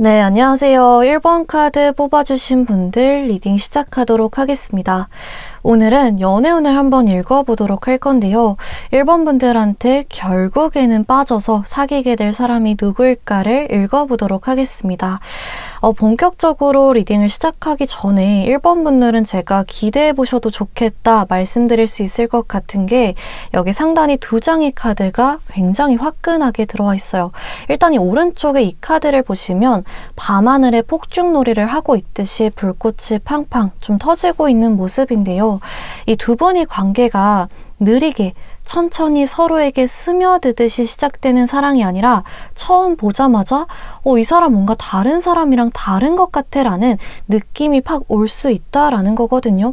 네, 안녕하세요. 1번 카드 뽑아주신 분들 리딩 시작하도록 하겠습니다. 오늘은 연애운을 한번 읽어보도록 할 건데요. 1번 분들한테 결국에는 빠져서 사귀게 될 사람이 누구일까를 읽어보도록 하겠습니다. 본격적으로 리딩을 시작하기 전에 1번 분들은 제가 기대해보셔도 좋겠다 말씀드릴 수 있을 것 같은 게 여기 상단이 두 장의 카드가 굉장히 화끈하게 들어와 있어요. 일단 이 오른쪽에 이 카드를 보시면 밤하늘에 폭죽놀이를 하고 있듯이 불꽃이 팡팡 좀 터지고 있는 모습인데요. 이 두 분의 관계가 느리게 천천히 서로에게 스며들듯이 시작되는 사랑이 아니라 처음 보자마자 이 사람 뭔가 다른 사람이랑 다른 것 같아 라는 느낌이 팍 올 수 있다라는 거거든요.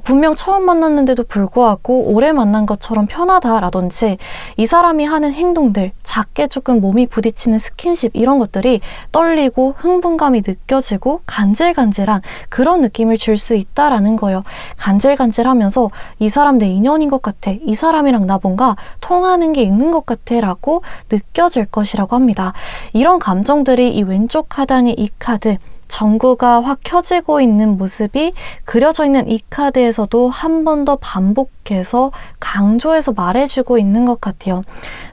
분명 처음 만났는데도 불구하고 오래 만난 것처럼 편하다라든지 이 사람이 하는 행동들, 작게 조금 몸이 부딪히는 스킨십 이런 것들이 떨리고 흥분감이 느껴지고 간질간질한 그런 느낌을 줄 수 있다라는 거예요. 간질간질하면서 이 사람 내 인연인 것 같아. 이 사람이랑 나 뭔가 통하는 게 있는 것 같아 라고 느껴질 것이라고 합니다. 이런 감정들이 이 왼쪽 하단의 이 카드 전구가 확 켜지고 있는 모습이 그려져 있는 이 카드에서도 한 번 더 반복해서 강조해서 말해주고 있는 것 같아요.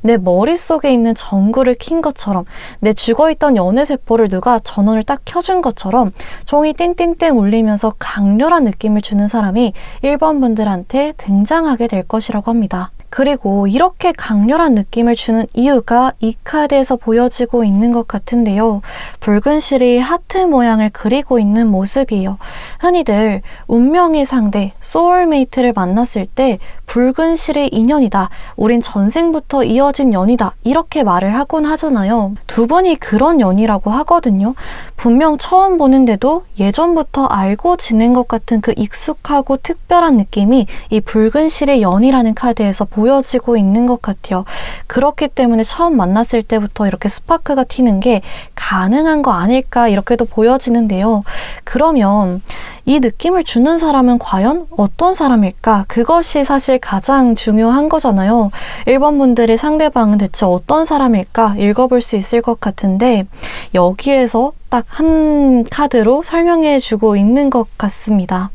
내 머릿속에 있는 전구를 킨 것처럼 내 죽어있던 연애세포를 누가 전원을 딱 켜준 것처럼 종이 땡땡땡 울리면서 강렬한 느낌을 주는 사람이 1번 분들한테 등장하게 될 것이라고 합니다. 그리고 이렇게 강렬한 느낌을 주는 이유가 이 카드에서 보여지고 있는 것 같은데요. 붉은 실이 하트 모양을 그리고 있는 모습이에요. 흔히들 운명의 상대, 소울메이트를 만났을 때 붉은 실의 인연이다. 우린 전생부터 이어진 연이다. 이렇게 말을 하곤 하잖아요. 두 분이 그런 연이라고 하거든요. 분명 처음 보는데도 예전부터 알고 지낸 것 같은 그 익숙하고 특별한 느낌이 이 붉은 실의 연이라는 카드에서 보여지고 있는 것 같아요. 그렇기 때문에 처음 만났을 때부터 이렇게 스파크가 튀는 게 가능한 거 아닐까 이렇게도 보여지는데요. 그러면 이 느낌을 주는 사람은 과연 어떤 사람일까? 그것이 사실 가장 중요한 거잖아요. 1번 분들의 상대방은 대체 어떤 사람일까? 읽어볼 수 있을 것 같은데 여기에서 딱 한 카드로 설명해 주고 있는 것 같습니다.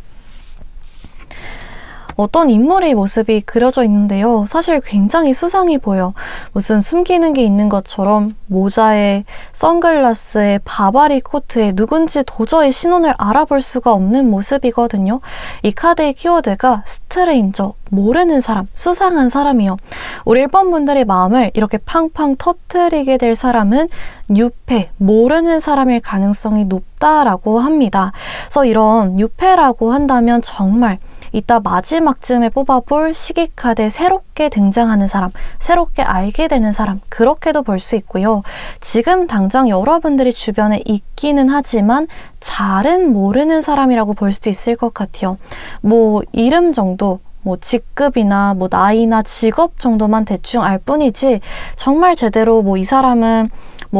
어떤 인물의 모습이 그려져 있는데요. 사실 굉장히 수상해 보여. 무슨 숨기는 게 있는 것처럼 모자에 선글라스에 바바리 코트에 누군지 도저히 신원을 알아볼 수가 없는 모습이거든요. 이 카드의 키워드가 스트레인저, 모르는 사람, 수상한 사람이요. 우리 1번 분들의 마음을 이렇게 팡팡 터뜨리게 될 사람은 뉴페, 모르는 사람일 가능성이 높다라고 합니다. 그래서 이런 뉴페라고 한다면 정말 이따 마지막쯤에 뽑아볼 시기 카드에 새롭게 등장하는 사람, 새롭게 알게 되는 사람, 그렇게도 볼 수 있고요. 지금 당장 여러분들이 주변에 있기는 하지만 잘은 모르는 사람이라고 볼 수도 있을 것 같아요. 이름 정도, 직급이나 나이나 직업 정도만 대충 알 뿐이지 정말 제대로 이 사람은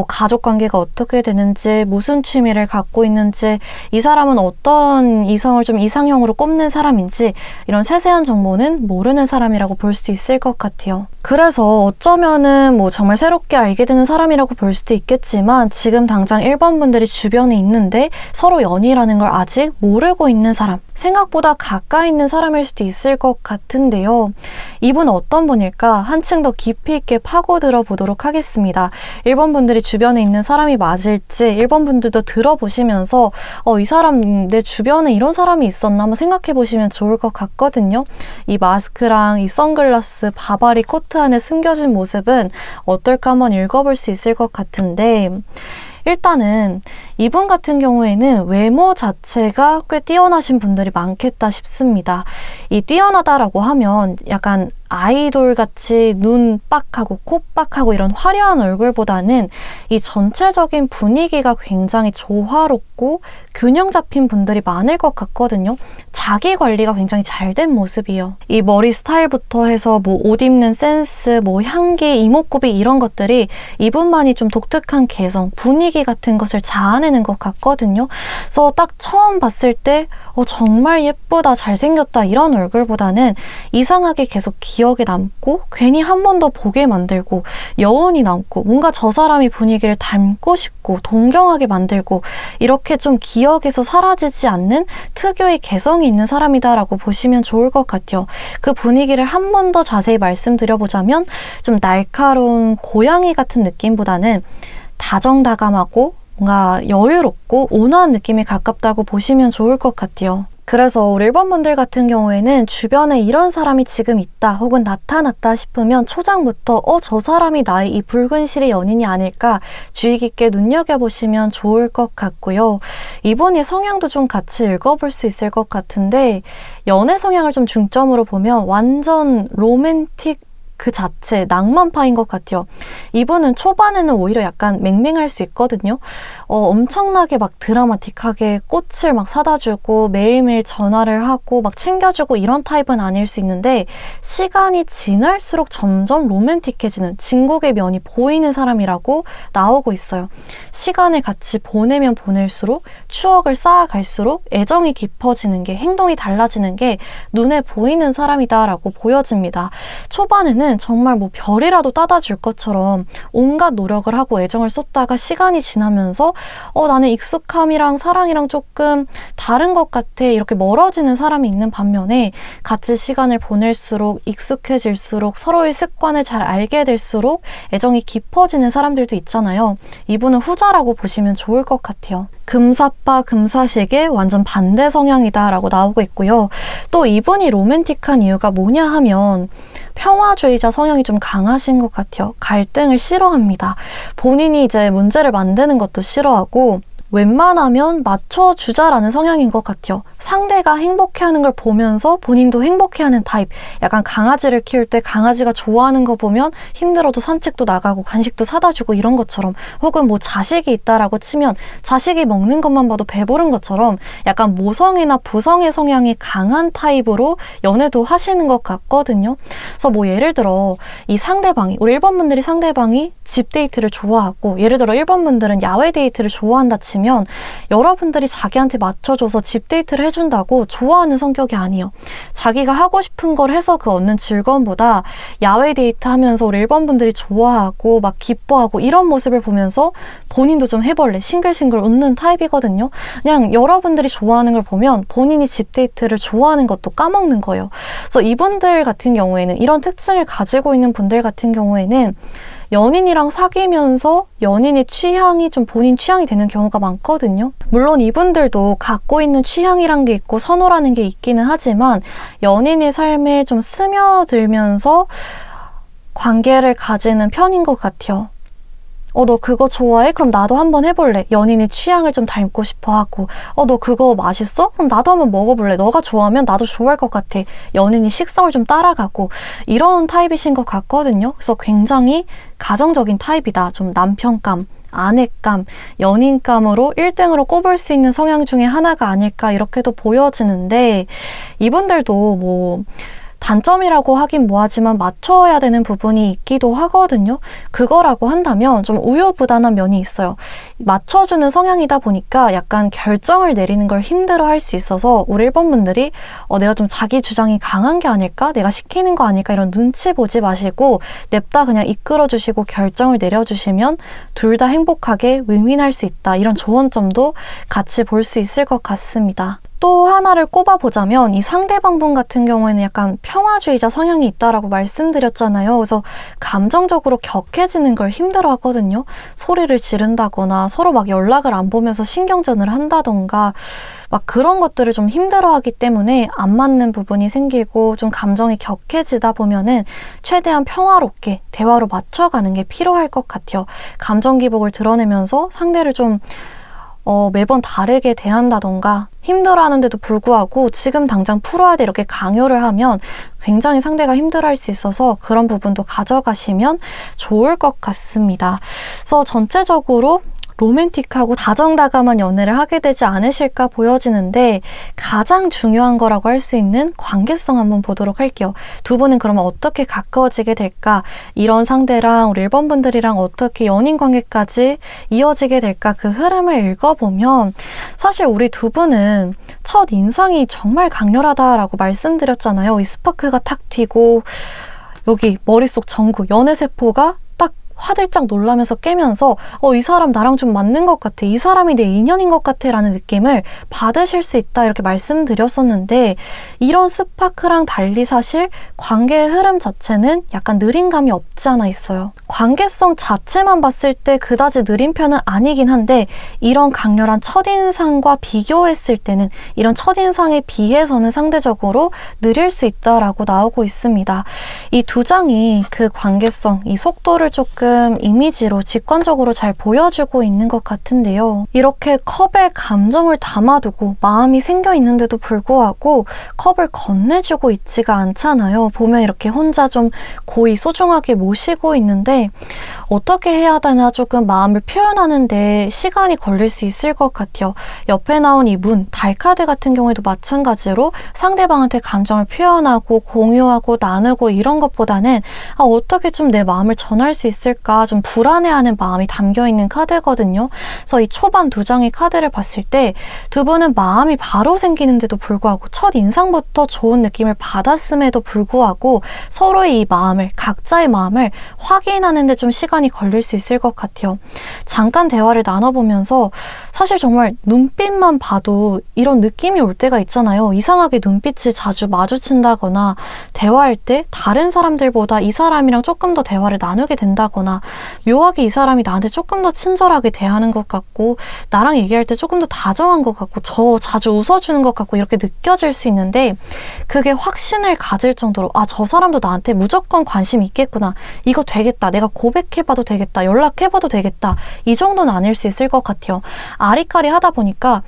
가족관계가 어떻게 되는지, 무슨 취미를 갖고 있는지, 이 사람은 어떤 이성을 좀 이상형으로 꼽는 사람인지 이런 세세한 정보는 모르는 사람이라고 볼 수도 있을 것 같아요. 그래서 어쩌면은 정말 새롭게 알게 되는 사람이라고 볼 수도 있겠지만 지금 당장 1번 분들이 주변에 있는데 서로 연이라는 걸 아직 모르고 있는 사람, 생각보다 가까이 있는 사람일 수도 있을 것 같은데요. 이분 어떤 분일까? 한층 더 깊이 있게 파고들어 보도록 하겠습니다. 1번 분들이 주변에 있는 사람이 맞을지 1번 분들도 들어보시면서 이 사람 내 주변에 이런 사람이 있었나 한번 생각해 보시면 좋을 것 같거든요. 이 마스크랑 이 선글라스, 바바리 코트 안에 숨겨진 모습은 어떨까 한번 읽어볼 수 있을 것 같은데 일단은 이분 같은 경우에는 외모 자체가 꽤 뛰어나신 분들이 많겠다 싶습니다. 이 뛰어나다라고 하면 약간 아이돌같이 눈 빡하고 코 빡하고 이런 화려한 얼굴보다는 이 전체적인 분위기가 굉장히 조화롭고 균형 잡힌 분들이 많을 것 같거든요. 자기 관리가 굉장히 잘 된 모습이에요. 이 머리 스타일부터 해서 뭐 옷 입는 센스, 뭐 향기, 이목구비 이런 것들이 이분만이 좀 독특한 개성, 분위기 같은 것을 자아내는 것 같거든요. 그래서 딱 처음 봤을 때 정말 예쁘다, 잘생겼다 이런 얼굴보다는 이상하게 계속 기억에 남고 괜히 한 번 더 보게 만들고 여운이 남고 뭔가 저 사람이 분위기를 닮고 싶고 동경하게 만들고 이렇게 좀 기억에서 사라지지 않는 특유의 개성이 있는 사람이다라고 보시면 좋을 것 같아요. 그 분위기를 한 번 더 자세히 말씀드려보자면 좀 날카로운 고양이 같은 느낌보다는 다정다감하고 뭔가 여유롭고 온화한 느낌에 가깝다고 보시면 좋을 것 같아요. 그래서 우리 1번 분들 같은 경우에는 주변에 이런 사람이 지금 있다 혹은 나타났다 싶으면 초장부터 저 사람이 나의 이 붉은 실의 연인이 아닐까 주의 깊게 눈여겨보시면 좋을 것 같고요. 이분이 성향도 좀 같이 읽어볼 수 있을 것 같은데 연애 성향을 좀 중점으로 보면 완전 로맨틱 그 자체 낭만파인 것 같아요. 이분은 초반에는 오히려 약간 맹맹할 수 있거든요. 엄청나게 막 드라마틱하게 꽃을 막 사다 주고 매일매일 전화를 하고 막 챙겨주고 이런 타입은 아닐 수 있는데 시간이 지날수록 점점 로맨틱해지는 진국의 면이 보이는 사람이라고 나오고 있어요. 시간을 같이 보내면 보낼수록 추억을 쌓아갈수록 애정이 깊어지는 게 행동이 달라지는 게 눈에 보이는 사람이다라고 보여집니다. 초반에는 정말 뭐 별이라도 따다 줄 것처럼 온갖 노력을 하고 애정을 쏟다가 시간이 지나면서 나는 익숙함이랑 사랑이랑 조금 다른 것 같아 이렇게 멀어지는 사람이 있는 반면에 같이 시간을 보낼수록 익숙해질수록 서로의 습관을 잘 알게 될수록 애정이 깊어지는 사람들도 있잖아요. 이분은 후자라고 보시면 좋을 것 같아요. 금사빠 금사식의 완전 반대 성향이다 라고 나오고 있고요. 또 이분이 로맨틱한 이유가 뭐냐 하면 평화주의자 성향이 좀 강하신 것 같아요. 갈등을 싫어합니다. 본인이 이제 문제를 만드는 것도 싫어하고 웬만하면 맞춰주자라는 성향인 것 같아요. 상대가 행복해하는 걸 보면서 본인도 행복해하는 타입. 약간 강아지를 키울 때 강아지가 좋아하는 거 보면 힘들어도 산책도 나가고 간식도 사다 주고 이런 것처럼 혹은 뭐 자식이 있다라고 치면 자식이 먹는 것만 봐도 배부른 것처럼 약간 모성애나 부성애 성향이 강한 타입으로 연애도 하시는 것 같거든요. 그래서 뭐 예를 들어 이 상대방이 우리 1번 분들이 상대방이 집 데이트를 좋아하고 예를 들어 1번 분들은 야외 데이트를 좋아한다 치면 여러분들이 자기한테 맞춰줘서 집 데이트를 해준다고 좋아하는 성격이 아니에요. 자기가 하고 싶은 걸 해서 그 얻는 즐거움보다 야외 데이트 하면서 우리 1번 분들이 좋아하고 막 기뻐하고 이런 모습을 보면서 본인도 좀 해볼래 싱글싱글 웃는 타입이거든요. 그냥 여러분들이 좋아하는 걸 보면 본인이 집 데이트를 좋아하는 것도 까먹는 거예요. 그래서 이분들 같은 경우에는 이런 특징을 가지고 있는 분들 같은 경우에는 연인이랑 사귀면서 연인의 취향이 좀 본인 취향이 되는 경우가 많거든요. 물론 이분들도 갖고 있는 취향이란 게 있고 선호라는 게 있기는 하지만 연인의 삶에 좀 스며들면서 관계를 가지는 편인 것 같아요. 너 그거 좋아해? 그럼 나도 한번 해볼래. 연인의 취향을 좀 닮고 싶어 하고 너 그거 맛있어? 그럼 나도 한번 먹어볼래. 너가 좋아하면 나도 좋아할 것 같아. 연인이 식성을 좀 따라가고 이런 타입이신 것 같거든요. 그래서 굉장히 가정적인 타입이다. 좀 남편감, 아내감, 연인감으로 1등으로 꼽을 수 있는 성향 중에 하나가 아닐까 이렇게도 보여지는데 이분들도 뭐 단점이라고 하긴 뭐하지만 맞춰야 되는 부분이 있기도 하거든요. 그거라고 한다면 좀 우유부단한 면이 있어요. 맞춰주는 성향이다 보니까 약간 결정을 내리는 걸 힘들어할 수 있어서 우리 1번 분들이 내가 좀 자기 주장이 강한 게 아닐까? 내가 시키는 거 아닐까? 이런 눈치 보지 마시고 냅다 그냥 이끌어주시고 결정을 내려주시면 둘 다 행복하게 윈윈할 수 있다. 이런 조언점도 같이 볼 수 있을 것 같습니다. 또 하나를 꼽아보자면 이 상대방분 같은 경우에는 약간 평화주의자 성향이 있다라고 말씀드렸잖아요. 그래서 감정적으로 격해지는 걸 힘들어 하거든요. 소리를 지른다거나 서로 막 연락을 안 보면서 신경전을 한다던가 막 그런 것들을 좀 힘들어하기 때문에 안 맞는 부분이 생기고 좀 감정이 격해지다 보면은 최대한 평화롭게 대화로 맞춰가는 게 필요할 것 같아요. 감정 기복을 드러내면서 상대를 좀 매번 다르게 대한다던가 힘들어하는데도 불구하고 지금 당장 풀어야 돼 이렇게 강요를 하면 굉장히 상대가 힘들어할 수 있어서 그런 부분도 가져가시면 좋을 것 같습니다. 그래서 전체적으로 로맨틱하고 다정다감한 연애를 하게 되지 않으실까 보여지는데 가장 중요한 거라고 할 수 있는 관계성 한번 보도록 할게요. 두 분은 그러면 어떻게 가까워지게 될까? 이런 상대랑 우리 1번 분들이랑 어떻게 연인 관계까지 이어지게 될까? 그 흐름을 읽어보면 사실 우리 두 분은 첫 인상이 정말 강렬하다라고 말씀드렸잖아요. 이 스파크가 탁 튀고 여기 머릿속 전구, 연애세포가 딱 화들짝 놀라면서 깨면서 이 사람 나랑 좀 맞는 것 같아. 이 사람이 내 인연인 것 같아 라는 느낌을 받으실 수 있다 이렇게 말씀드렸었는데 이런 스파크랑 달리 사실 관계의 흐름 자체는 약간 느린 감이 없지 않아 있어요. 관계성 자체만 봤을 때 그다지 느린 편은 아니긴 한데 이런 강렬한 첫인상과 비교했을 때는 이런 첫인상에 비해서는 상대적으로 느릴 수 있다라고 나오고 있습니다. 이 두 장이 그 관계성, 이 속도를 조금 이미지로 직관적으로 잘 보여주고 있는 것 같은데요. 이렇게 컵에 감정을 담아두고 마음이 생겨 있는데도 불구하고 컵을 건네주고 있지가 않잖아요. 보면 이렇게 혼자 좀 고이 소중하게 모시고 있는데 어떻게 해야 되나 조금 마음을 표현하는데 시간이 걸릴 수 있을 것 같아요. 옆에 나온 이 문, 달카드 같은 경우에도 마찬가지로 상대방한테 감정을 표현하고 공유하고 나누고 이런 것보다는 어떻게 좀 내 마음을 전할 수 있을까 좀 불안해하는 마음이 담겨있는 카드거든요. 그래서 이 초반 두 장의 카드를 봤을 때 두 분은 마음이 바로 생기는데도 불구하고 첫 인상부터 좋은 느낌을 받았음에도 불구하고 서로의 이 마음을, 각자의 마음을 확인하는데 좀 시간이 걸릴 수 있을 것 같아요. 잠깐 대화를 나눠보면서 사실 정말 눈빛만 봐도 이런 느낌이 올 때가 있잖아요. 이상하게 눈빛이 자주 마주친다거나 대화할 때 다른 사람들보다 이 사람이랑 조금 더 대화를 나누게 된다거나 묘하게 이 사람이 나한테 조금 더 친절하게 대하는 것 같고 나랑 얘기할 때 조금 더 다정한 것 같고 저 자주 웃어주는 것 같고 이렇게 느껴질 수 있는데 그게 확신을 가질 정도로 저 사람도 나한테 무조건 관심 있겠구나. 이거 되겠다. 내가 고백해봐도 되겠다. 연락해봐도 되겠다. 이 정도는 아닐 수 있을 것 같아요. 아리까리 하다 보니까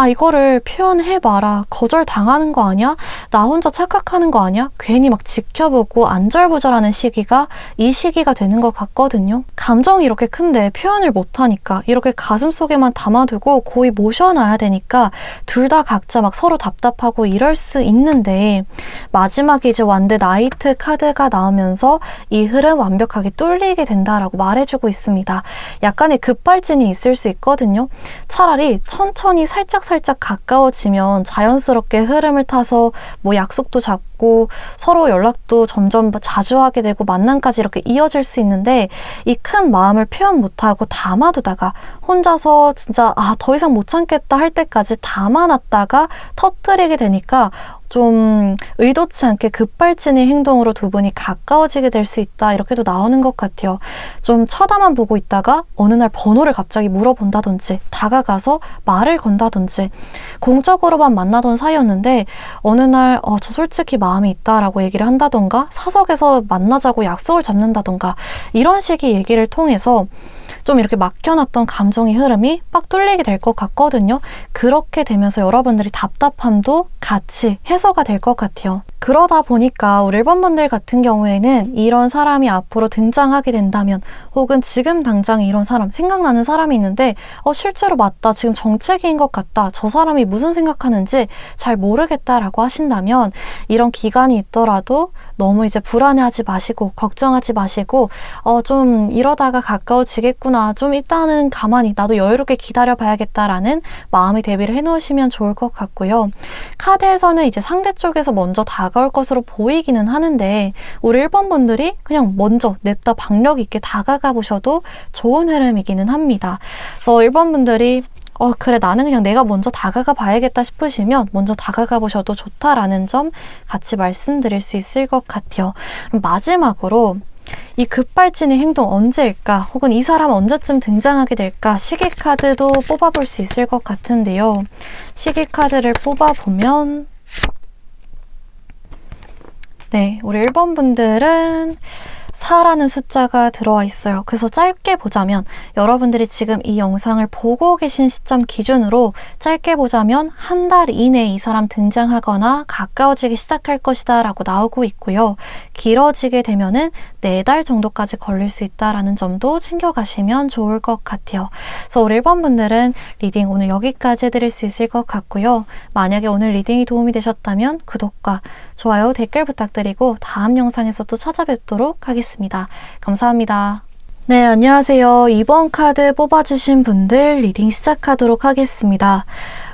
이거를 표현해봐라. 거절당하는 거 아니야? 나 혼자 착각하는 거 아니야? 괜히 막 지켜보고 안절부절하는 시기가 이 시기가 되는 것 같거든요. 감정이 이렇게 큰데 표현을 못하니까 이렇게 가슴속에만 담아두고 고이 모셔놔야 되니까 둘 다 각자 막 서로 답답하고 이럴 수 있는데 마지막에 이제 완드 나이트 카드가 나오면서 이 흐름 완벽하게 뚫리게 된다라고 말해주고 있습니다. 약간의 급발진이 있을 수 있거든요. 차라리 천천히 살짝 가까워지면 자연스럽게 흐름을 타서 뭐 약속도 잡고 서로 연락도 점점 자주 하게 되고 만남까지 이렇게 이어질 수 있는데 이 큰 마음을 표현 못하고 담아두다가 혼자서 진짜 더 이상 못 참겠다 할 때까지 담아놨다가 터뜨리게 되니까 좀 의도치 않게 급발진의 행동으로 두 분이 가까워지게 될 수 있다 이렇게도 나오는 것 같아요. 좀 쳐다만 보고 있다가 어느 날 번호를 갑자기 물어본다든지 다가가서 말을 건다든지 공적으로만 만나던 사이였는데 어느 날 저 솔직히 마음이 있다라고 얘기를 한다던가 사석에서 만나자고 약속을 잡는다던가 이런 식의 얘기를 통해서 좀 이렇게 막혀놨던 감정의 흐름이 빡 뚫리게 될 것 같거든요. 그렇게 되면서 여러분들이 답답함도 같이 해소가 될 것 같아요. 그러다 보니까 우리 1번 분들 같은 경우에는 이런 사람이 앞으로 등장하게 된다면 혹은 지금 당장 이런 사람, 생각나는 사람이 있는데 실제로 맞다, 지금 정체기인 것 같다, 저 사람이 무슨 생각하는지 잘 모르겠다라고 하신다면 이런 기간이 있더라도 너무 이제 불안해하지 마시고 걱정하지 마시고 좀 이러다가 가까워지겠구나, 좀 일단은 가만히 나도 여유롭게 기다려봐야겠다라는 마음의 대비를 해놓으시면 좋을 것 같고요. 카드에서는 이제 상대 쪽에서 먼저 다가올 것으로 보이기는 하는데 우리 1번 분들이 그냥 먼저 냅다 박력 있게 다가가 보셔도 좋은 흐름이기는 합니다. 그래서 1번 분들이 그래 나는 그냥 내가 먼저 다가가 봐야겠다 싶으시면 먼저 다가가 보셔도 좋다라는 점 같이 말씀드릴 수 있을 것 같아요. 그럼 마지막으로 이 급발진의 행동 언제일까? 혹은 이 사람 언제쯤 등장하게 될까? 시계 카드도 뽑아볼 수 있을 것 같은데요. 시계 카드를 뽑아보면 네, 우리 1번 분들은 4라는 숫자가 들어와 있어요. 그래서 짧게 보자면 여러분들이 지금 이 영상을 보고 계신 시점 기준으로 짧게 보자면 한 달 이내에 이 사람 등장하거나 가까워지기 시작할 것이다 라고 나오고 있고요. 길어지게 되면은 4달 정도까지 걸릴 수 있다라는 점도 챙겨가시면 좋을 것 같아요. 그래서 우리 1번 분들은 리딩 오늘 여기까지 해드릴 수 있을 것 같고요. 만약에 오늘 리딩이 도움이 되셨다면 구독과 좋아요, 댓글 부탁드리고 다음 영상에서 또 찾아뵙도록 하겠습니다. 감사합니다. 네, 안녕하세요. 2번 카드 뽑아주신 분들 리딩 시작하도록 하겠습니다.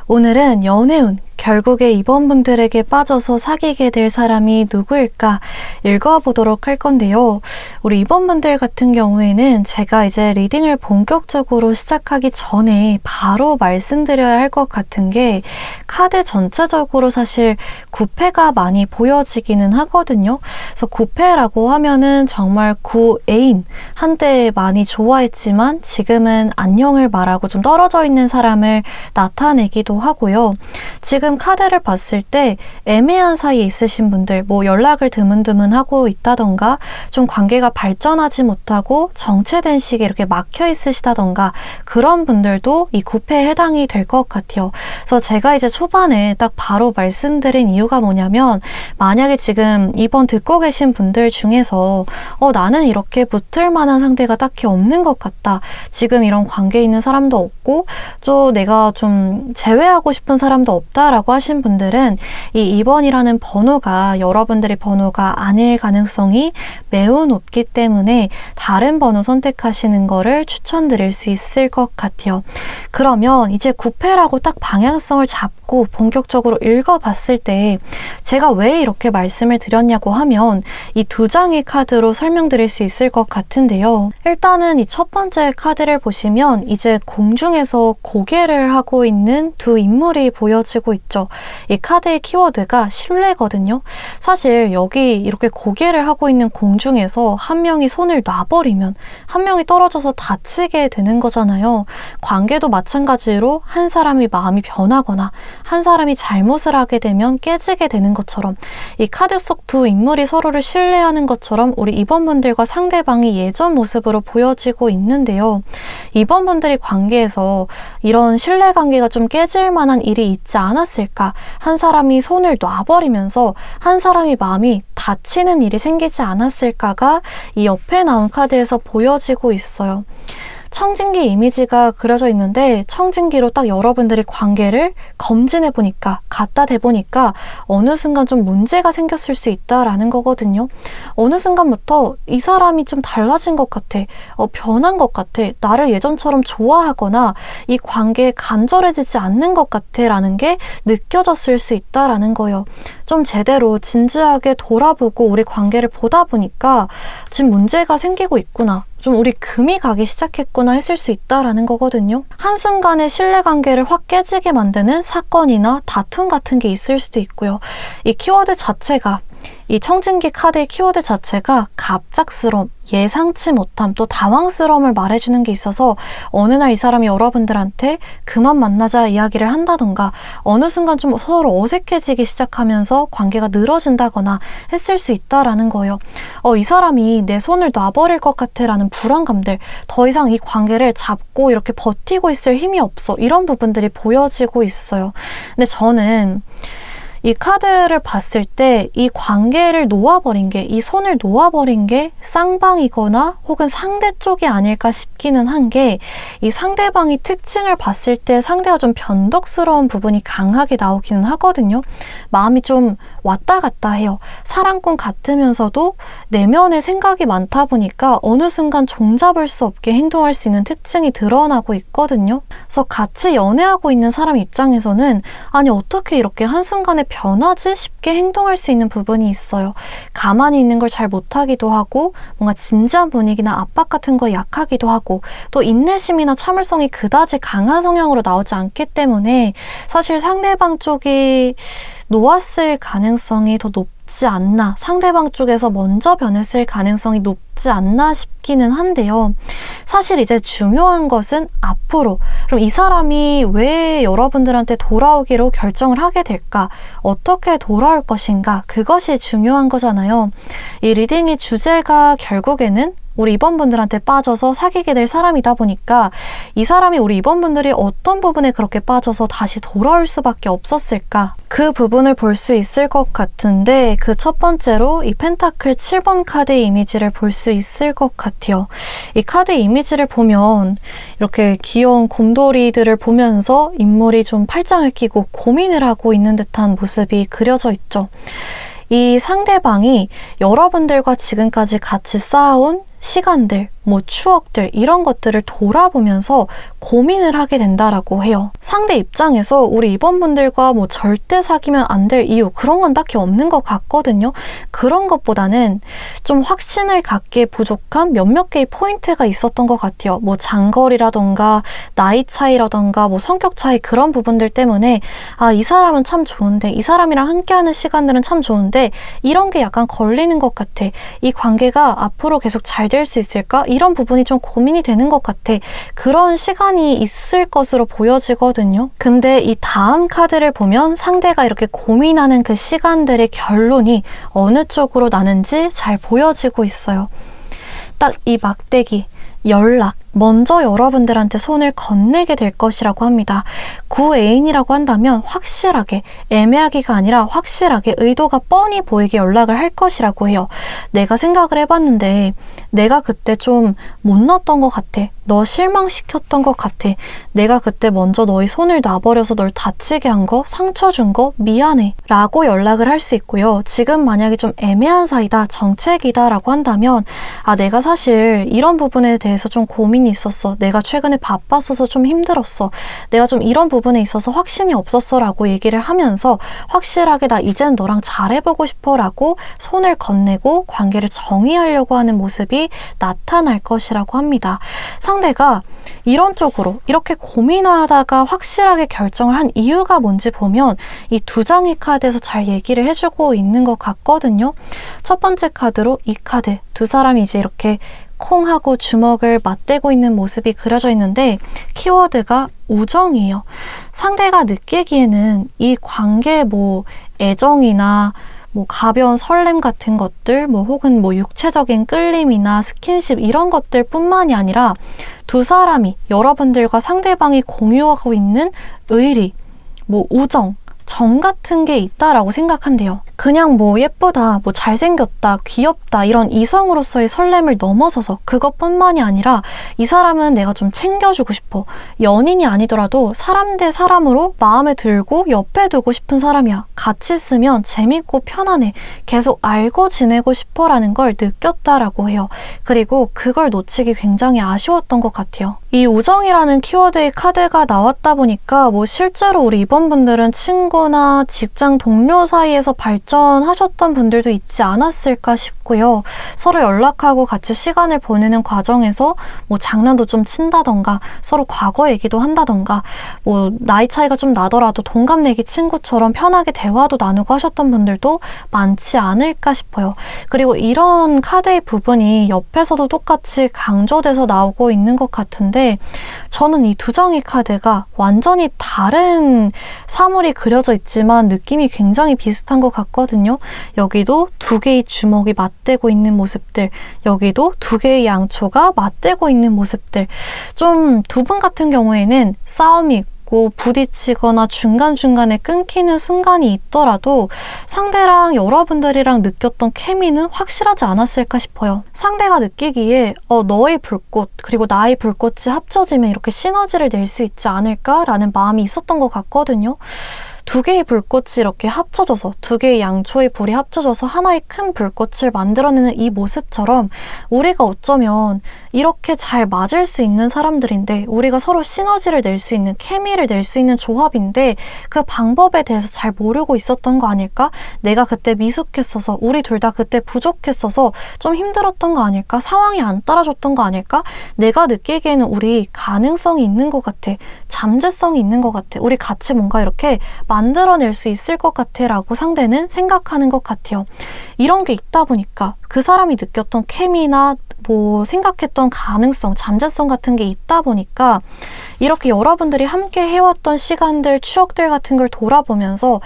오늘은 연애운, 결국에 2번 분들에게 빠져서 사귀게 될 사람이 누구일까 읽어보도록 할 건데요. 우리 2번 분들 같은 경우에는 제가 이제 리딩을 본격적으로 시작하기 전에 바로 말씀드려야 할 것 같은 게 카드 전체적으로 사실 구패가 많이 보여지기는 하거든요. 그래서 구패라고 하면은 정말 구애인, 한때 많이 좋아했지만 지금은 안녕을 말하고 좀 떨어져 있는 사람을 나타내기도 하고요. 지금 카드를 봤을 때 애매한 사이에 있으신 분들, 뭐 연락을 드문드문 하고 있다던가 좀 관계가 발전하지 못하고 정체된 시기에 이렇게 막혀 있으시다던가 그런 분들도 이 구패에 해당이 될 것 같아요. 그래서 제가 이제 초반에 딱 바로 말씀드린 이유가 뭐냐면 만약에 지금 이번 듣고 계신 분들 중에서 나는 이렇게 붙을 만한 상대가 딱히 없는 것 같다. 지금 이런 관계에 있는 사람도 없고 또 내가 좀 제외하고 싶은 사람도 없다 라고 하신 분들은 이 2번이라는 번호가 여러분들의 번호가 아닐 가능성이 매우 높기 때문에 다른 번호 선택하시는 거를 추천드릴 수 있을 것 같아요. 그러면 이제 구패라고 딱 방향성을 잡고 본격적으로 읽어봤을 때 제가 왜 이렇게 말씀을 드렸냐고 하면 이 2장의 카드로 설명드릴 수 있을 것 같은데요. 일단은 이 첫 번째 카드를 보시면 이제 공중에서 고개를 하고 있는 두 인물이 보여지고 있죠. 이 카드의 키워드가 신뢰거든요. 사실 여기 이렇게 고개를 하고 있는 공중에서 한 명이 손을 놔버리면 한 명이 떨어져서 다치게 되는 거잖아요. 관계도 마찬가지로 한 사람이 마음이 변하거나 한 사람이 잘못을 하게 되면 깨지게 되는 것처럼 이 카드 속 두 인물이 서로를 신뢰하는 것처럼 우리 2번 분들과 상대방이 예전 모습으로 보여지고 있는데요. 2번 분들이 관계에서 이런 신뢰관계가 좀 깨질 만한 일이 있지 않았을까? 한 사람이 손을 놔버리면서 한 사람이 마음이 다치는 일이 생기지 않았을까가 이 옆에 나온 카드에서 보여지고 있어요. 청진기 이미지가 그려져 있는데 청진기로 딱 여러분들이 관계를 검진해보니까 갖다 대보니까 어느 순간 좀 문제가 생겼을 수 있다라는 거거든요. 어느 순간부터 이 사람이 좀 달라진 것 같아. 변한 것 같아. 나를 예전처럼 좋아하거나 이 관계에 간절해지지 않는 것 같아 라는 게 느껴졌을 수 있다라는 거예요. 좀 제대로 진지하게 돌아보고 우리 관계를 보다 보니까 지금 문제가 생기고 있구나. 좀 우리 금이 가기 시작했구나 했을 수 있다라는 거거든요. 한순간에 신뢰관계를 확 깨지게 만드는 사건이나 다툼 같은 게 있을 수도 있고요. 이 키워드 자체가 이 청진기 카드의 키워드 자체가 갑작스러움, 예상치 못함, 또 당황스러움을 말해주는 게 있어서 어느 날 이 사람이 여러분들한테 그만 만나자 이야기를 한다던가 어느 순간 좀 서로 어색해지기 시작하면서 관계가 늘어진다거나 했을 수 있다라는 거예요. 이 사람이 내 손을 놔버릴 것 같아 라는 불안감들, 더 이상 이 관계를 잡고 이렇게 버티고 있을 힘이 없어, 이런 부분들이 보여지고 있어요. 근데 저는 이 카드를 봤을 때 이 관계를 놓아버린 게, 이 손을 놓아버린 게 쌍방이거나 혹은 상대 쪽이 아닐까 싶기는 한 게, 이 상대방이 특징을 봤을 때 상대가 좀 변덕스러운 부분이 강하게 나오기는 하거든요. 마음이 좀 왔다 갔다 해요. 사랑꾼 같으면서도 내면에 생각이 많다 보니까 어느 순간 종잡을 수 없게 행동할 수 있는 특징이 드러나고 있거든요. 그래서 같이 연애하고 있는 사람 입장에서는 아니 어떻게 이렇게 한순간에 변하지? 쉽게 행동할 수 있는 부분이 있어요. 가만히 있는 걸 잘 못하기도 하고 뭔가 진지한 분위기나 압박 같은 거에 약하기도 하고 또 인내심이나 참을성이 그다지 강한 성향으로 나오지 않기 때문에 사실 상대방 쪽이 놓았을 가능성이 더 높지 않나, 상대방 쪽에서 먼저 변했을 가능성이 높지 않나 싶기는 한데요. 사실 이제 중요한 것은 앞으로 그럼 이 사람이 왜 여러분들한테 돌아오기로 결정을 하게 될까? 어떻게 돌아올 것인가? 그것이 중요한 거잖아요. 이 리딩의 주제가 결국에는 우리 2번 분들한테 빠져서 사귀게 될 사람이다 보니까 이 사람이 우리 2번 분들이 어떤 부분에 그렇게 빠져서 다시 돌아올 수밖에 없었을까? 그 부분을 볼 수 있을 것 같은데 그 첫 번째로 이 펜타클 7번 카드의 이미지를 볼 수 있을 것 같아요. 이 카드 이미지를 보면 이렇게 귀여운 곰돌이들을 보면서 인물이 좀 팔짱을 끼고 고민을 하고 있는 듯한 모습이 그려져 있죠. 이 상대방이 여러분들과 지금까지 같이 쌓아온 시간들, 추억들 이런 것들을 돌아보면서 고민을 하게 된다라고 해요. 상대 입장에서 우리 2번 분들과 절대 사귀면 안 될 이유 그런 건 딱히 없는 것 같거든요. 그런 것보다는 좀 확신을 갖기에 부족한 몇몇 개의 포인트가 있었던 것 같아요. 장거리라던가 나이 차이라던가 성격 차이 그런 부분들 때문에 이 사람은 참 좋은데 이 사람이랑 함께하는 시간들은 참 좋은데 이런 게 약간 걸리는 것 같아. 이 관계가 앞으로 계속 잘 될 수 있을까? 이런 부분이 좀 고민이 되는 것 같아. 그런 시간이 있을 것으로 보여지거든요. 근데 이 다음 카드를 보면 상대가 이렇게 고민하는 그 시간들의 결론이 어느 쪽으로 나는지 잘 보여지고 있어요. 딱 이 막대기, 연락, 먼저 여러분들한테 손을 건네게 될 것이라고 합니다. 구애인이라고 한다면 확실하게, 애매하기가 아니라 확실하게 의도가 뻔히 보이게 연락을 할 것이라고 해요. 내가 생각을 해봤는데 내가 그때 좀 못났던 것 같아. 너 실망시켰던 것 같아. 내가 그때 먼저 너의 손을 놔버려서 널 다치게 한 거, 상처 준 거 미안해 라고 연락을 할 수 있고요. 지금 만약에 좀 애매한 사이다, 정책이다 라고 한다면 내가 사실 이런 부분에 대해서 좀 고민이 있었어. 내가 최근에 바빴어서 좀 힘들었어. 내가 좀 이런 부분에 있어서 확신이 없었어 라고 얘기를 하면서 확실하게 나 이젠 너랑 잘해보고 싶어 라고 손을 건네고 관계를 정의하려고 하는 모습이 나타날 것이라고 합니다. 상대가 이런 쪽으로 이렇게 고민하다가 확실하게 결정을 한 이유가 뭔지 보면 이 두 장의 카드에서 잘 얘기를 해주고 있는 것 같거든요. 첫 번째 카드로 이 카드, 두 사람이 이제 이렇게 콩하고 주먹을 맞대고 있는 모습이 그려져 있는데 키워드가 우정이에요. 상대가 느끼기에는 이 관계의 애정이나 가벼운 설렘 같은 것들, 혹은 육체적인 끌림이나 스킨십 이런 것들 뿐만이 아니라 두 사람이 여러분들과 상대방이 공유하고 있는 의리, 우정, 정 같은 게 있다라고 생각한대요. 그냥 예쁘다, 잘생겼다, 귀엽다 이런 이성으로서의 설렘을 넘어서서 그것뿐만이 아니라 이 사람은 내가 좀 챙겨주고 싶어. 연인이 아니더라도 사람 대 사람으로 마음에 들고 옆에 두고 싶은 사람이야. 같이 있으면 재밌고 편안해. 계속 알고 지내고 싶어 라는 걸 느꼈다라고 해요. 그리고 그걸 놓치기 굉장히 아쉬웠던 것 같아요. 이 우정이라는 키워드의 카드가 나왔다 보니까 실제로 우리 이번 분들은 친구나 직장 동료 사이에서 발전하셨던 분들도 있지 않았을까 싶고요. 서로 연락하고 같이 시간을 보내는 과정에서 장난도 좀 친다던가 서로 과거 얘기도 한다던가 나이 차이가 좀 나더라도 동갑내기 친구처럼 편하게 대화도 나누고 하셨던 분들도 많지 않을까 싶어요. 그리고 이런 카드의 부분이 옆에서도 똑같이 강조돼서 나오고 있는 것 같은데 저는 이 두 장의 카드가 완전히 다른 사물이 그려져 있지만 느낌이 굉장히 비슷한 것 같거든요. 여기도 두 개의 주먹이 맞대고 있는 모습들, 여기도 두 개의 양초가 맞대고 있는 모습들. 좀 두 분 같은 경우에는 싸움이 있고 부딪히거나 중간중간에 끊기는 순간이 있더라도 상대랑 여러분들이랑 느꼈던 케미는 확실하지 않았을까 싶어요. 상대가 느끼기에 너의 불꽃 그리고 나의 불꽃이 합쳐지면 이렇게 시너지를 낼 수 있지 않을까라는 마음이 있었던 것 같거든요. 두 개의 불꽃이 이렇게 합쳐져서 두 개의 양초의 불이 합쳐져서 하나의 큰 불꽃을 만들어내는 이 모습처럼 우리가 어쩌면 이렇게 잘 맞을 수 있는 사람들인데 우리가 서로 시너지를 낼 수 있는 케미를 낼 수 있는 조합인데 그 방법에 대해서 잘 모르고 있었던 거 아닐까? 내가 그때 미숙했어서 우리 둘 다 그때 부족했어서 좀 힘들었던 거 아닐까? 상황이 안 따라줬던 거 아닐까? 내가 느끼기에는 우리 가능성이 있는 것 같아. 잠재성이 있는 것 같아. 우리 같이 뭔가 이렇게 만들어낼 수 있을 것 같아 라고 상대는 생각하는 것 같아요. 이런 게 있다 보니까 그 사람이 느꼈던 케미나 생각했던 가능성, 잠재성 같은 게 있다 보니까 이렇게 여러분들이 함께 해왔던 시간들, 추억들 같은 걸 돌아보면서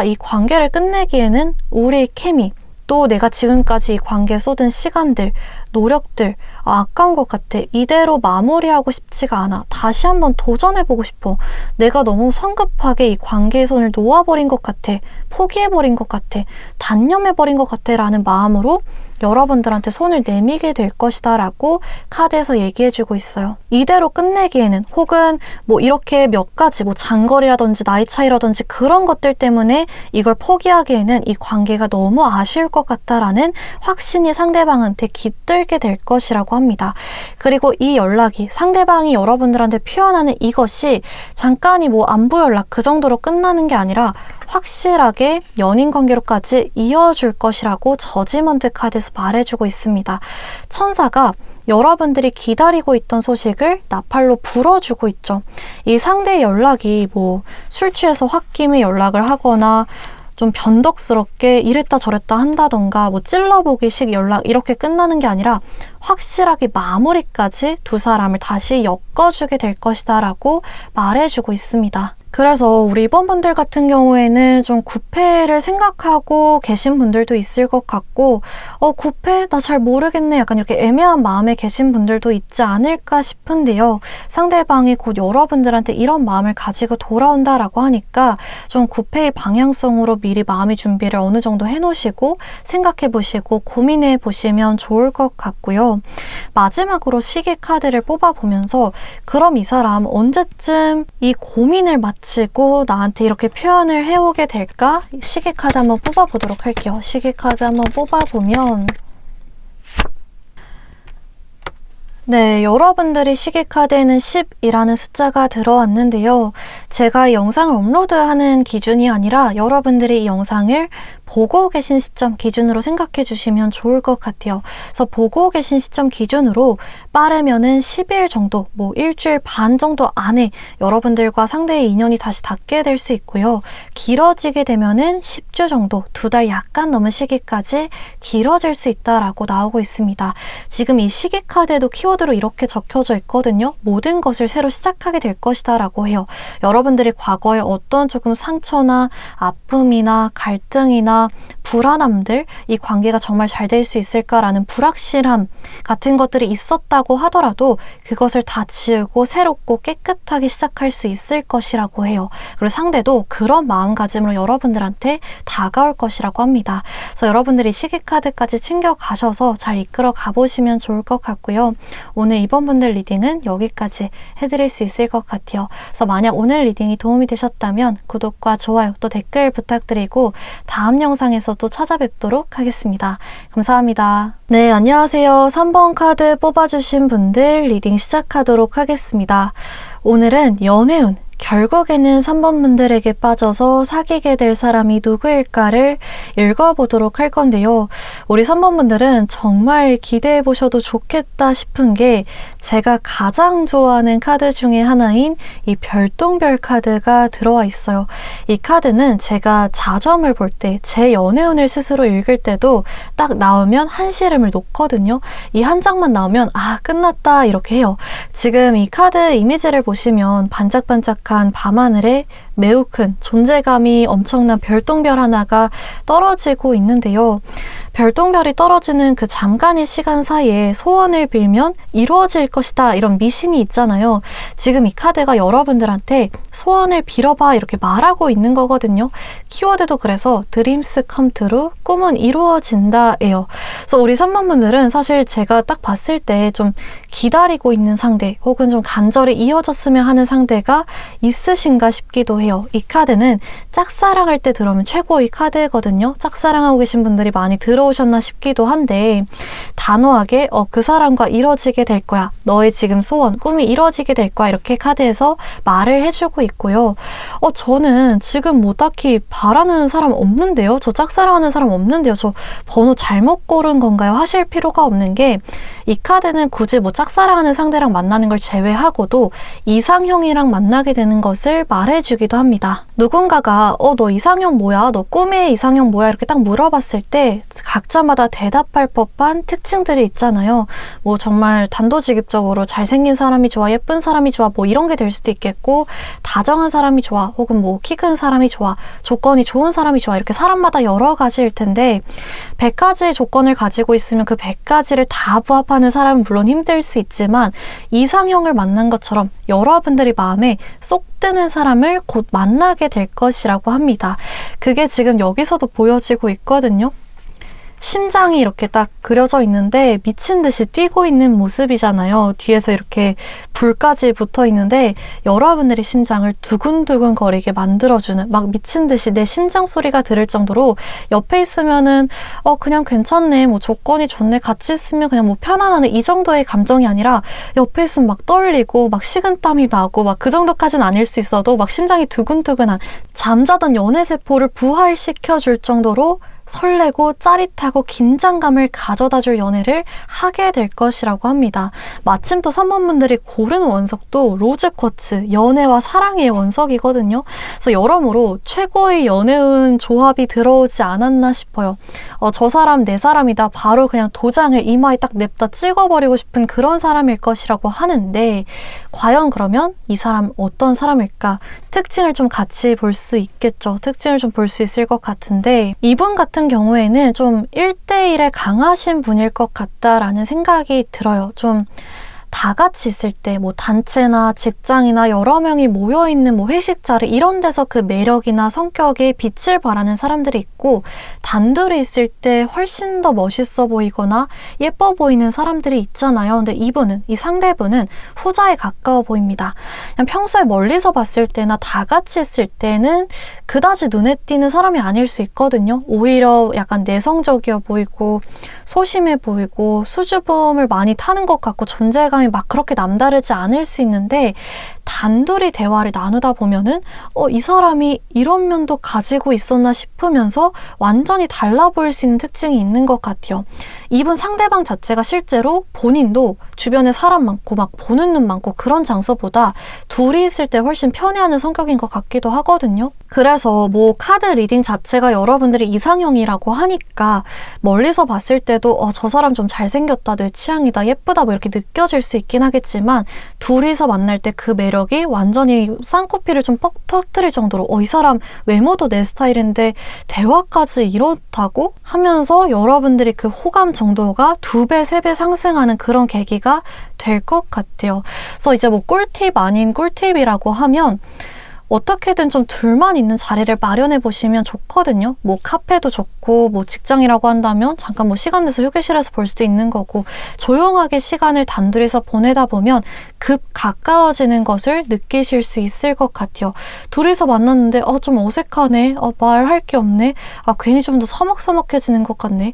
이 관계를 끝내기에는 우리의 케미, 또 내가 지금까지 이 관계에 쏟은 시간들, 노력들 아까운 것 같아. 이대로 마무리하고 싶지가 않아. 다시 한번 도전해보고 싶어. 내가 너무 성급하게 이 관계의 손을 놓아버린 것 같아. 포기해버린 것 같아. 단념해버린 것 같아 라는 마음으로 여러분들한테 손을 내미게 될 것이다 라고 카드에서 얘기해주고 있어요. 이대로 끝내기에는 혹은 뭐 이렇게 몇 가지 뭐 장거리라든지 나이 차이라든지 그런 것들 때문에 이걸 포기하기에는 이 관계가 너무 아쉬울 것 같다라는 확신이 상대방한테 깃들게 될 것이라고 합니다. 그리고 이 연락이 상대방이 여러분들한테 표현하는 이것이 잠깐이 뭐 안부 연락 그 정도로 끝나는 게 아니라 확실하게 연인 관계로까지 이어줄 것이라고 저지먼트 카드에서 말해주고 있습니다. 천사가 여러분들이 기다리고 있던 소식을 나팔로 불어주고 있죠. 이 상대의 연락이 뭐 술 취해서 홧김에 연락을 하거나 좀 변덕스럽게 이랬다 저랬다 한다던가 뭐 찔러보기식 연락 이렇게 끝나는 게 아니라 확실하게 마무리까지 두 사람을 다시 엮어주게 될 것이다 라고 말해주고 있습니다. 그래서 우리 이번 분들 같은 경우에는 좀 구패를 생각하고 계신 분들도 있을 것 같고 구패? 나 잘 모르겠네. 약간 이렇게 애매한 마음에 계신 분들도 있지 않을까 싶은데요. 상대방이 곧 여러분들한테 이런 마음을 가지고 돌아온다라고 하니까 좀 구패의 방향성으로 미리 마음의 준비를 어느 정도 해놓으시고 생각해보시고 고민해보시면 좋을 것 같고요. 마지막으로 시계 카드를 뽑아보면서 그럼 이 사람 언제쯤 이 고민을 마치고 나한테 이렇게 표현을 해오게 될까? 시계 카드 한번 뽑아보도록 할게요. 시계 카드 한번 뽑아보면 네, 여러분들이 시계 카드에는 10이라는 숫자가 들어왔는데요. 제가 이 영상을 업로드하는 기준이 아니라 여러분들이 이 영상을 보고 계신 시점 기준으로 생각해 주시면 좋을 것 같아요. 그래서 보고 계신 시점 기준으로 빠르면은 10일 정도, 뭐 일주일 반 정도 안에 여러분들과 상대의 인연이 다시 닿게 될 수 있고요. 길어지게 되면은 10주 정도, 2달 약간 넘은 시기까지 길어질 수 있다라고 나오고 있습니다. 지금 이 시계 카드에도 키워드로 이렇게 적혀져 있거든요. 모든 것을 새로 시작하게 될 것이다 라고 해요. 여러분들이 과거에 어떤 조금 상처나 아픔이나 갈등이나 불안함들, 이 관계가 정말 잘 될 수 있을까라는 불확실함 같은 것들이 있었다고 하더라도 그것을 다 지우고 새롭고 깨끗하게 시작할 수 있을 것이라고 해요. 그리고 상대도 그런 마음가짐으로 여러분들한테 다가올 것이라고 합니다. 그래서 여러분들이 시계 카드까지 챙겨가셔서 잘 이끌어 가보시면 좋을 것 같고요. 오늘 이번 분들 리딩은 여기까지 해드릴 수 있을 것 같아요. 그래서 만약 오늘 리딩이 도움이 되셨다면 구독과 좋아요 또 댓글 부탁드리고 다음 영상에서 또 찾아뵙도록 하겠습니다. 감사합니다. 네, 안녕하세요. 3번 카드 뽑아주신 분들 리딩 시작하도록 하겠습니다. 오늘은 연애운, 결국에는 3번 분들에게 빠져서 사귀게 될 사람이 누구일까를 읽어보도록 할 건데요. 우리 3번 분들은 정말 기대해 보셔도 좋겠다 싶은 게 제가 가장 좋아하는 카드 중에 하나인 이 별똥별 카드가 들어와 있어요. 이 카드는 제가 자점을 볼 때, 제 연애운을 스스로 읽을 때도 딱 나오면 한시름을 놓거든요. 이 한 장만 나오면 아, 끝났다 이렇게 해요. 지금 이 카드 이미지를 보시면 반짝반짝한 밤하늘에 매우 큰 존재감이 엄청난 별똥별 하나가 떨어지고 있는데요. 별똥별이 떨어지는 그 잠깐의 시간 사이에 소원을 빌면 이루어질 것이다 이런 미신이 있잖아요. 지금 이 카드가 여러분들한테 소원을 빌어봐 이렇게 말하고 있는 거거든요. 키워드도 그래서 Dreams come true, 꿈은 이루어진다 예요. 그래서 우리 3번 분들은 사실 제가 딱 봤을 때 좀 기다리고 있는 상대 혹은 좀 간절히 이어졌으면 하는 상대가 있으신가 싶기도 해요. 이 카드는 짝사랑할 때 들어오면 최고의 카드거든요. 짝사랑하고 계신 분들이 많이 들어오셨나 싶기도 한데 단호하게 그 사람과 이뤄지게 될 거야. 너의 지금 소원, 꿈이 이뤄지게 될 거야. 이렇게 카드에서 말을 해주고 있고요. 저는 지금 뭐 딱히 바라는 사람 없는데요. 저 짝사랑하는 사람 없는데요. 저 번호 잘못 고른 건가요? 하실 필요가 없는 게 이 카드는 굳이 뭐 짝사랑하는 상대랑 만나는 걸 제외하고도 이상형이랑 만나게 되는 것을 말해주기도 합니다. 누군가가 너 이상형 뭐야? 너 꿈의 이상형 뭐야? 이렇게 딱 물어봤을 때 각자마다 대답할 법한 특징들이 있잖아요. 뭐 정말 단도직입적으로 잘생긴 사람이 좋아, 예쁜 사람이 좋아, 뭐 이런 게 될 수도 있겠고, 다정한 사람이 좋아, 혹은 뭐 키 큰 사람이 좋아, 조건이 좋은 사람이 좋아, 이렇게 사람마다 여러 가지일 텐데 100가지의 조건을 가지고 있으면 그 100가지를 다 부합하는 사람은 물론 힘들 수 있지만 이상형을 만난 것처럼 여러분들이 마음에 쏙 드는 사람을 곧 만나게 될 것이라고 합니다. 그게 지금 여기서도 보여지고 있거든요. 심장이 이렇게 딱 그려져 있는데 미친 듯이 뛰고 있는 모습이잖아요. 뒤에서 이렇게 불까지 붙어 있는데 여러분들의 심장을 두근두근 거리게 만들어주는, 막 미친 듯이 내 심장 소리가 들을 정도로 옆에 있으면은 그냥 괜찮네, 뭐 조건이 좋네, 같이 있으면 그냥 뭐 편안하네, 이 정도의 감정이 아니라 옆에 있으면 막 떨리고 막 식은땀이 나고 막 그 정도까지는 아닐 수 있어도 막 심장이 두근두근한, 잠자던 연애세포를 부활시켜줄 정도로 설레고 짜릿하고 긴장감을 가져다줄 연애를 하게 될 것이라고 합니다. 마침 또 3번분들이 고른 원석도 로즈쿼츠, 연애와 사랑의 원석이거든요. 그래서 여러모로 최고의 연애운 조합이 들어오지 않았나 싶어요. 저 사람 내 사람이다, 바로 그냥 도장을 이마에 딱 냅다 찍어버리고 싶은 그런 사람일 것이라고 하는데, 과연 그러면 이 사람 어떤 사람일까? 특징을 좀 같이 볼 수 있겠죠. 특징을 좀 볼 수 있을 것 같은데, 이분 같은 경우에는 좀 1대1에 강하신 분일 것 같다라는 생각이 들어요. 좀 다 같이 있을 때 뭐 단체나 직장이나 여러 명이 모여있는 뭐 회식 자리 이런 데서 그 매력이나 성격에 빛을 발하는 사람들이 있고, 단둘이 있을 때 훨씬 더 멋있어 보이거나 예뻐 보이는 사람들이 있잖아요. 근데 이분은, 이 상대분은 후자에 가까워 보입니다. 그냥 평소에 멀리서 봤을 때나 다 같이 있을 때는 그다지 눈에 띄는 사람이 아닐 수 있거든요. 오히려 약간 내성적이어 보이고 소심해 보이고 수줍음을 많이 타는 것 같고 존재감이 막 그렇게 남다르지 않을 수 있는데, 단둘이 대화를 나누다 보면은 이 사람이 이런 면도 가지고 있었나 싶으면서 완전히 달라 보일 수 있는 특징이 있는 것 같아요. 이분 상대방 자체가 실제로 본인도 주변에 사람 많고 막 보는 눈 많고 그런 장소보다 둘이 있을 때 훨씬 편해하는 성격인 것 같기도 하거든요. 그래서 뭐 카드 리딩 자체가 여러분들이 이상형이라고 하니까 멀리서 봤을 때도 저 사람 좀 잘생겼다, 내 취향이다, 예쁘다 뭐 이렇게 느껴질 수 있긴 하겠지만, 둘이서 만날 때 그 매력이 완전히 쌍코피를 좀 뻑 터뜨릴 정도로 이 사람 외모도 내 스타일인데 대화까지 이렇다고 하면서 여러분들이 그 호감 정도가 2배, 3배 상승하는 그런 계기가 될 것 같아요. 그래서 이제 뭐 꿀팁 아닌 꿀팁이라고 하면 어떻게든 좀 둘만 있는 자리를 마련해 보시면 좋거든요. 뭐 카페도 좋고, 뭐 직장이라고 한다면 잠깐 뭐 시간 내서 휴게실에서 볼 수도 있는 거고, 조용하게 시간을 단둘이서 보내다 보면 급 가까워지는 것을 느끼실 수 있을 것 같아요. 둘이서 만났는데 좀 어색하네, 말할 게 없네, 괜히 좀 더 서먹서먹해지는 것 같네,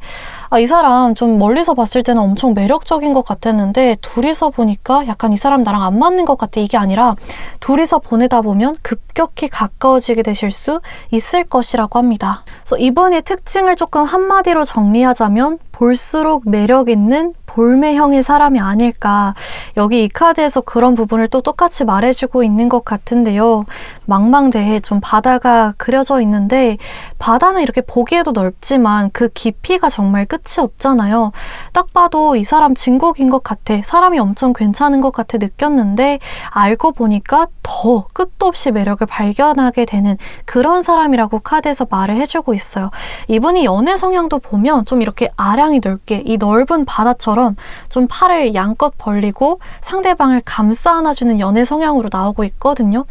이 사람 좀 멀리서 봤을 때는 엄청 매력적인 것 같았는데 둘이서 보니까 약간 이 사람 나랑 안 맞는 것 같아, 이게 아니라 둘이서 보내다 보면 급격히 가까워지게 되실 수 있을 것이라고 합니다. 그래서 이분의 특징을 조금 한마디로 정리하자면 볼수록 매력 있는 볼매형의 사람이 아닐까. 여기 이 카드에서 그런 부분을 또 똑같이 말해주고 있는 것 같은데요. 망망대해 좀 바다가 그려져 있는데, 바다는 이렇게 보기에도 넓지만 그 깊이가 정말 끝이 없잖아요. 딱 봐도 이 사람 진국인 것 같아, 사람이 엄청 괜찮은 것 같아 느꼈는데, 알고 보니까 더 끝도 없이 매력을 발견하게 되는 그런 사람이라고 카드에서 말을 해주고 있어요. 이분이 연애 성향도 보면 좀 이렇게 아량이 넓게, 이 넓은 바다처럼 좀 팔을 양껏 벌리고 상대방을 감싸 안아주는 연애 성향으로 나오고 있거든요.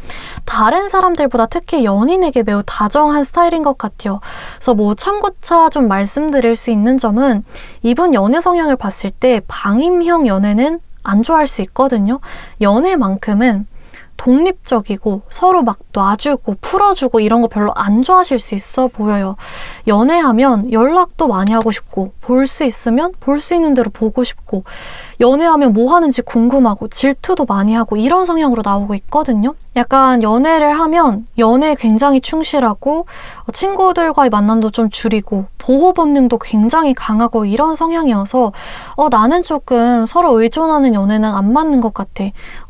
다른 사람들보다 특히 연인에게 매우 다정한 스타일인 것 같아요. 그래서 뭐 참고차 좀 말씀드릴 수 있는 점은, 이분 연애 성향을 봤을 때 방임형 연애는 안 좋아할 수 있거든요. 연애만큼은 독립적이고 서로 막 놔주고 풀어주고 이런 거 별로 안 좋아하실 수 있어 보여요. 연애하면 연락도 많이 하고 싶고, 볼 수 있으면 볼 수 있는 대로 보고 싶고, 연애하면 뭐 하는지 궁금하고 질투도 많이 하고 이런 성향으로 나오고 있거든요. 약간 연애를 하면 연애에 굉장히 충실하고 친구들과의 만남도 좀 줄이고 보호 본능도 굉장히 강하고 이런 성향이어서 나는 조금 서로 의존하는 연애는 안 맞는 것 같아.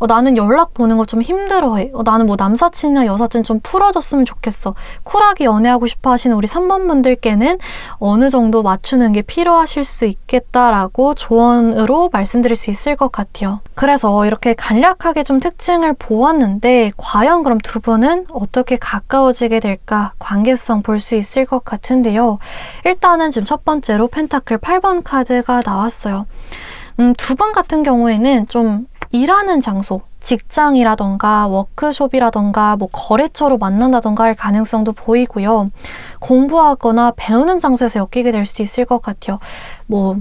나는 연락 보는 거 좀 힘들어해. 나는 뭐 남사친이나 여사친 좀 풀어줬으면 좋겠어. 쿨하게 연애하고 싶어 하시는 우리 3번 분들께는 어느 정도 맞추는 게 필요하실 수 있겠다라고 조언으로 말씀드릴 수 있을 것 같아요. 그래서 이렇게 간략하게 좀 특징을 보았는데 과연 그럼 두 분은 어떻게 가까워지게 될까? 관계성 볼 수 있을 것 같은데요. 일단은 지금 첫 번째로 펜타클 8번 카드가 나왔어요. 두 분 같은 경우에는 좀 일하는 장소, 직장이라던가 워크숍이라던가 뭐 거래처로 만난다던가 할 가능성도 보이고요. 공부하거나 배우는 장소에서 엮이게 될 수도 있을 것 같아요. 뭐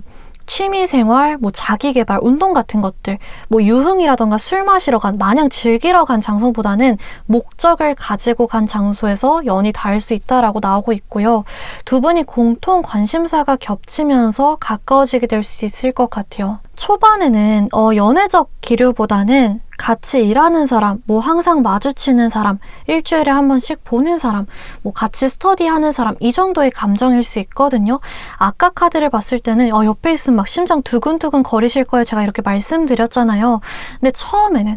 취미생활, 뭐 자기계발, 운동 같은 것들, 뭐 유흥이라던가 술 마시러 간, 마냥 즐기러 간 장소보다는 목적을 가지고 간 장소에서 연이 닿을 수 있다라고 나오고 있고요. 두 분이 공통 관심사가 겹치면서 가까워지게 될 수 있을 것 같아요. 초반에는 연애적 기류보다는 같이 일하는 사람, 뭐 항상 마주치는 사람, 일주일에 한 번씩 보는 사람, 뭐 같이 스터디하는 사람, 이 정도의 감정일 수 있거든요. 아까 카드를 봤을 때는 옆에 있으면 막 심장 두근두근 거리실 거예요. 제가 이렇게 말씀드렸잖아요. 근데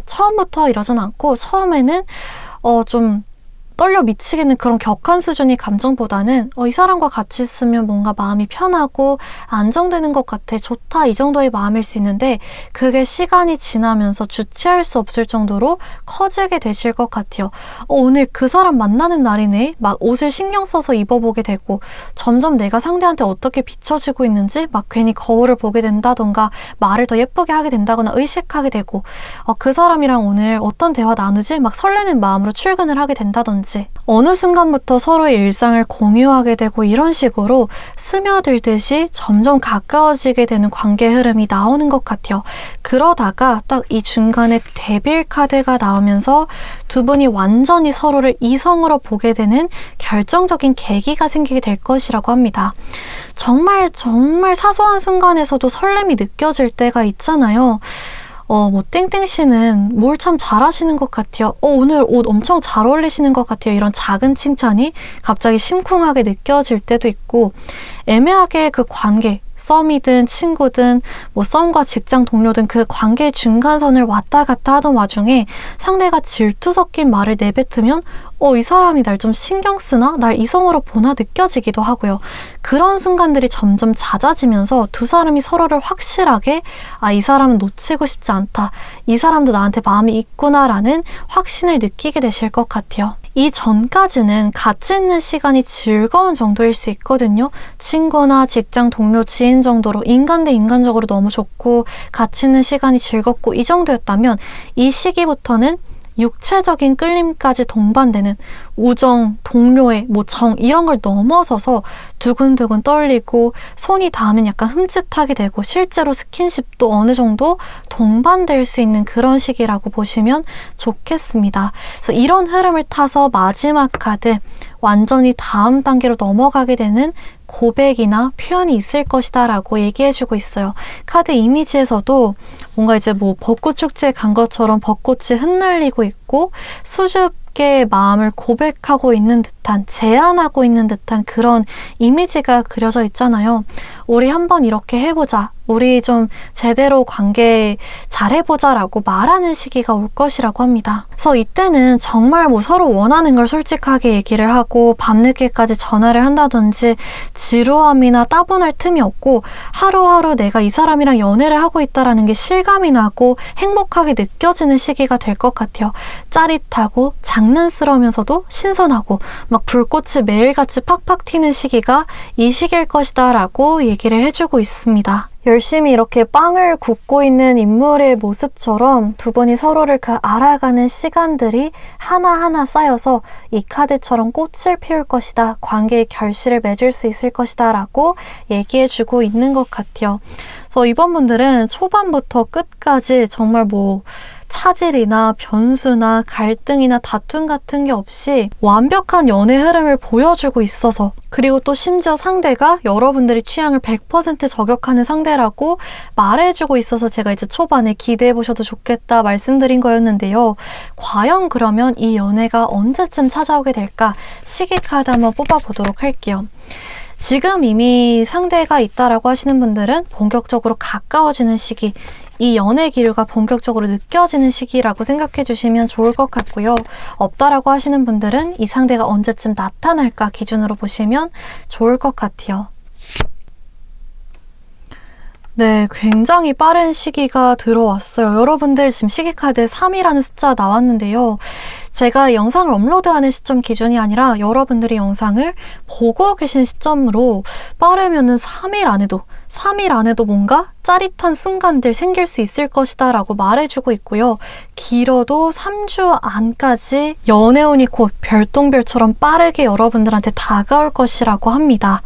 처음부터 이러진 않고 처음에는 좀 떨려 미치겠는 그런 격한 수준의 감정보다는 이 사람과 같이 있으면 뭔가 마음이 편하고 안정되는 것 같아, 좋다, 이 정도의 마음일 수 있는데 그게 시간이 지나면서 주체할 수 없을 정도로 커지게 되실 것 같아요. 오늘 그 사람 만나는 날이네, 막 옷을 신경 써서 입어보게 되고 점점 내가 상대한테 어떻게 비춰지고 있는지 막 괜히 거울을 보게 된다던가 말을 더 예쁘게 하게 된다거나 의식하게 되고 그 사람이랑 오늘 어떤 대화 나누지? 막 설레는 마음으로 출근을 하게 된다던지 어느 순간부터 서로의 일상을 공유하게 되고 이런 식으로 스며들듯이 점점 가까워지게 되는 관계 흐름이 나오는 것 같아요. 그러다가 딱 이 중간에 데빌 카드가 나오면서 두 분이 완전히 서로를 이성으로 보게 되는 결정적인 계기가 생기게 될 것이라고 합니다. 정말 사소한 순간에서도 설렘이 느껴질 때가 있잖아요. 뭐 땡땡씨는 뭘 참 잘하시는 것 같아요. 오늘 옷 엄청 잘 어울리시는 것 같아요. 이런 작은 칭찬이 갑자기 심쿵하게 느껴질 때도 있고, 애매하게 그 관계, 썸이든 친구든 뭐 썸과 직장 동료든 그 관계의 중간선을 왔다 갔다 하던 와중에 상대가 질투 섞인 말을 내뱉으면 이 사람이 날 좀 신경 쓰나? 날 이성으로 보나? 느껴지기도 하고요. 그런 순간들이 점점 잦아지면서 두 사람이 서로를 확실하게 이 사람은 놓치고 싶지 않다, 이 사람도 나한테 마음이 있구나라는 확신을 느끼게 되실 것 같아요. 이 전까지는 같이 있는 시간이 즐거운 정도일 수 있거든요. 친구나 직장 동료, 지인 정도로 인간 대 인간적으로 너무 좋고 같이 있는 시간이 즐겁고 이 정도였다면 이 시기부터는 육체적인 끌림까지 동반되는 우정, 동료애, 뭐 정 이런 걸 넘어서서 두근두근 떨리고 손이 닿으면 약간 흠칫하게 되고 실제로 스킨십도 어느 정도 동반될 수 있는 그런 시기라고 보시면 좋겠습니다. 그래서 이런 흐름을 타서 마지막 카드, 완전히 다음 단계로 넘어가게 되는 고백이나 표현이 있을 것이다 라고 얘기해주고 있어요. 카드 이미지에서도 뭔가 이제 뭐 벚꽃 축제에 간 것처럼 벚꽃이 흩날리고 있고 수줍게 마음을 고백하고 있는 듯한, 제안하고 있는 듯한 그런 이미지가 그려져 있잖아요. 우리 한번 이렇게 해보자, 우리 좀 제대로 관계 잘해보자 라고 말하는 시기가 올 것이라고 합니다. 그래서 이때는 정말 뭐 서로 원하는 걸 솔직하게 얘기를 하고 밤늦게까지 전화를 한다든지 지루함이나 따분할 틈이 없고 하루하루 내가 이 사람이랑 연애를 하고 있다는 게 실감이 나고 행복하게 느껴지는 시기가 될 것 같아요. 짜릿하고 장난스러우면서도 신선하고 막 불꽃이 매일같이 팍팍 튀는 시기가 이 시기일 것이다 라고 얘기를 해주고 있습니다. 열심히 이렇게 빵을 굽고 있는 인물의 모습처럼 두 분이 서로를 알아가는 시간들이 하나하나 쌓여서 이 카드처럼 꽃을 피울 것이다, 관계의 결실을 맺을 수 있을 것이다 라고 얘기해주고 있는 것 같아요. 그래서 이번 분들은 초반부터 끝까지 정말 뭐 차질이나 변수나 갈등이나 다툼 같은 게 없이 완벽한 연애 흐름을 보여주고 있어서, 그리고 또 심지어 상대가 여러분들의 취향을 100% 저격하는 상대라고 말해주고 있어서 제가 이제 초반에 기대해보셔도 좋겠다 말씀드린 거였는데요. 과연 그러면 이 연애가 언제쯤 찾아오게 될까? 시기 카드 한번 뽑아보도록 할게요. 지금 이미 상대가 있다라고 하시는 분들은 본격적으로 가까워지는 시기, 이 연애 기류가 본격적으로 느껴지는 시기라고 생각해 주시면 좋을 것 같고요. 없다라고 하시는 분들은 이 상대가 언제쯤 나타날까 기준으로 보시면 좋을 것 같아요. 네, 굉장히 빠른 시기가 들어왔어요. 여러분들 지금 시기카드에 3이라는 숫자 나왔는데요. 제가 영상을 업로드하는 시점 기준이 아니라 여러분들이 영상을 보고 계신 시점으로 빠르면은 3일 안에도 뭔가 짜릿한 순간들 생길 수 있을 것이다 라고 말해주고 있고요. 길어도 3주 안까지 연애운이 곧 별똥별처럼 빠르게 여러분들한테 다가올 것이라고 합니다.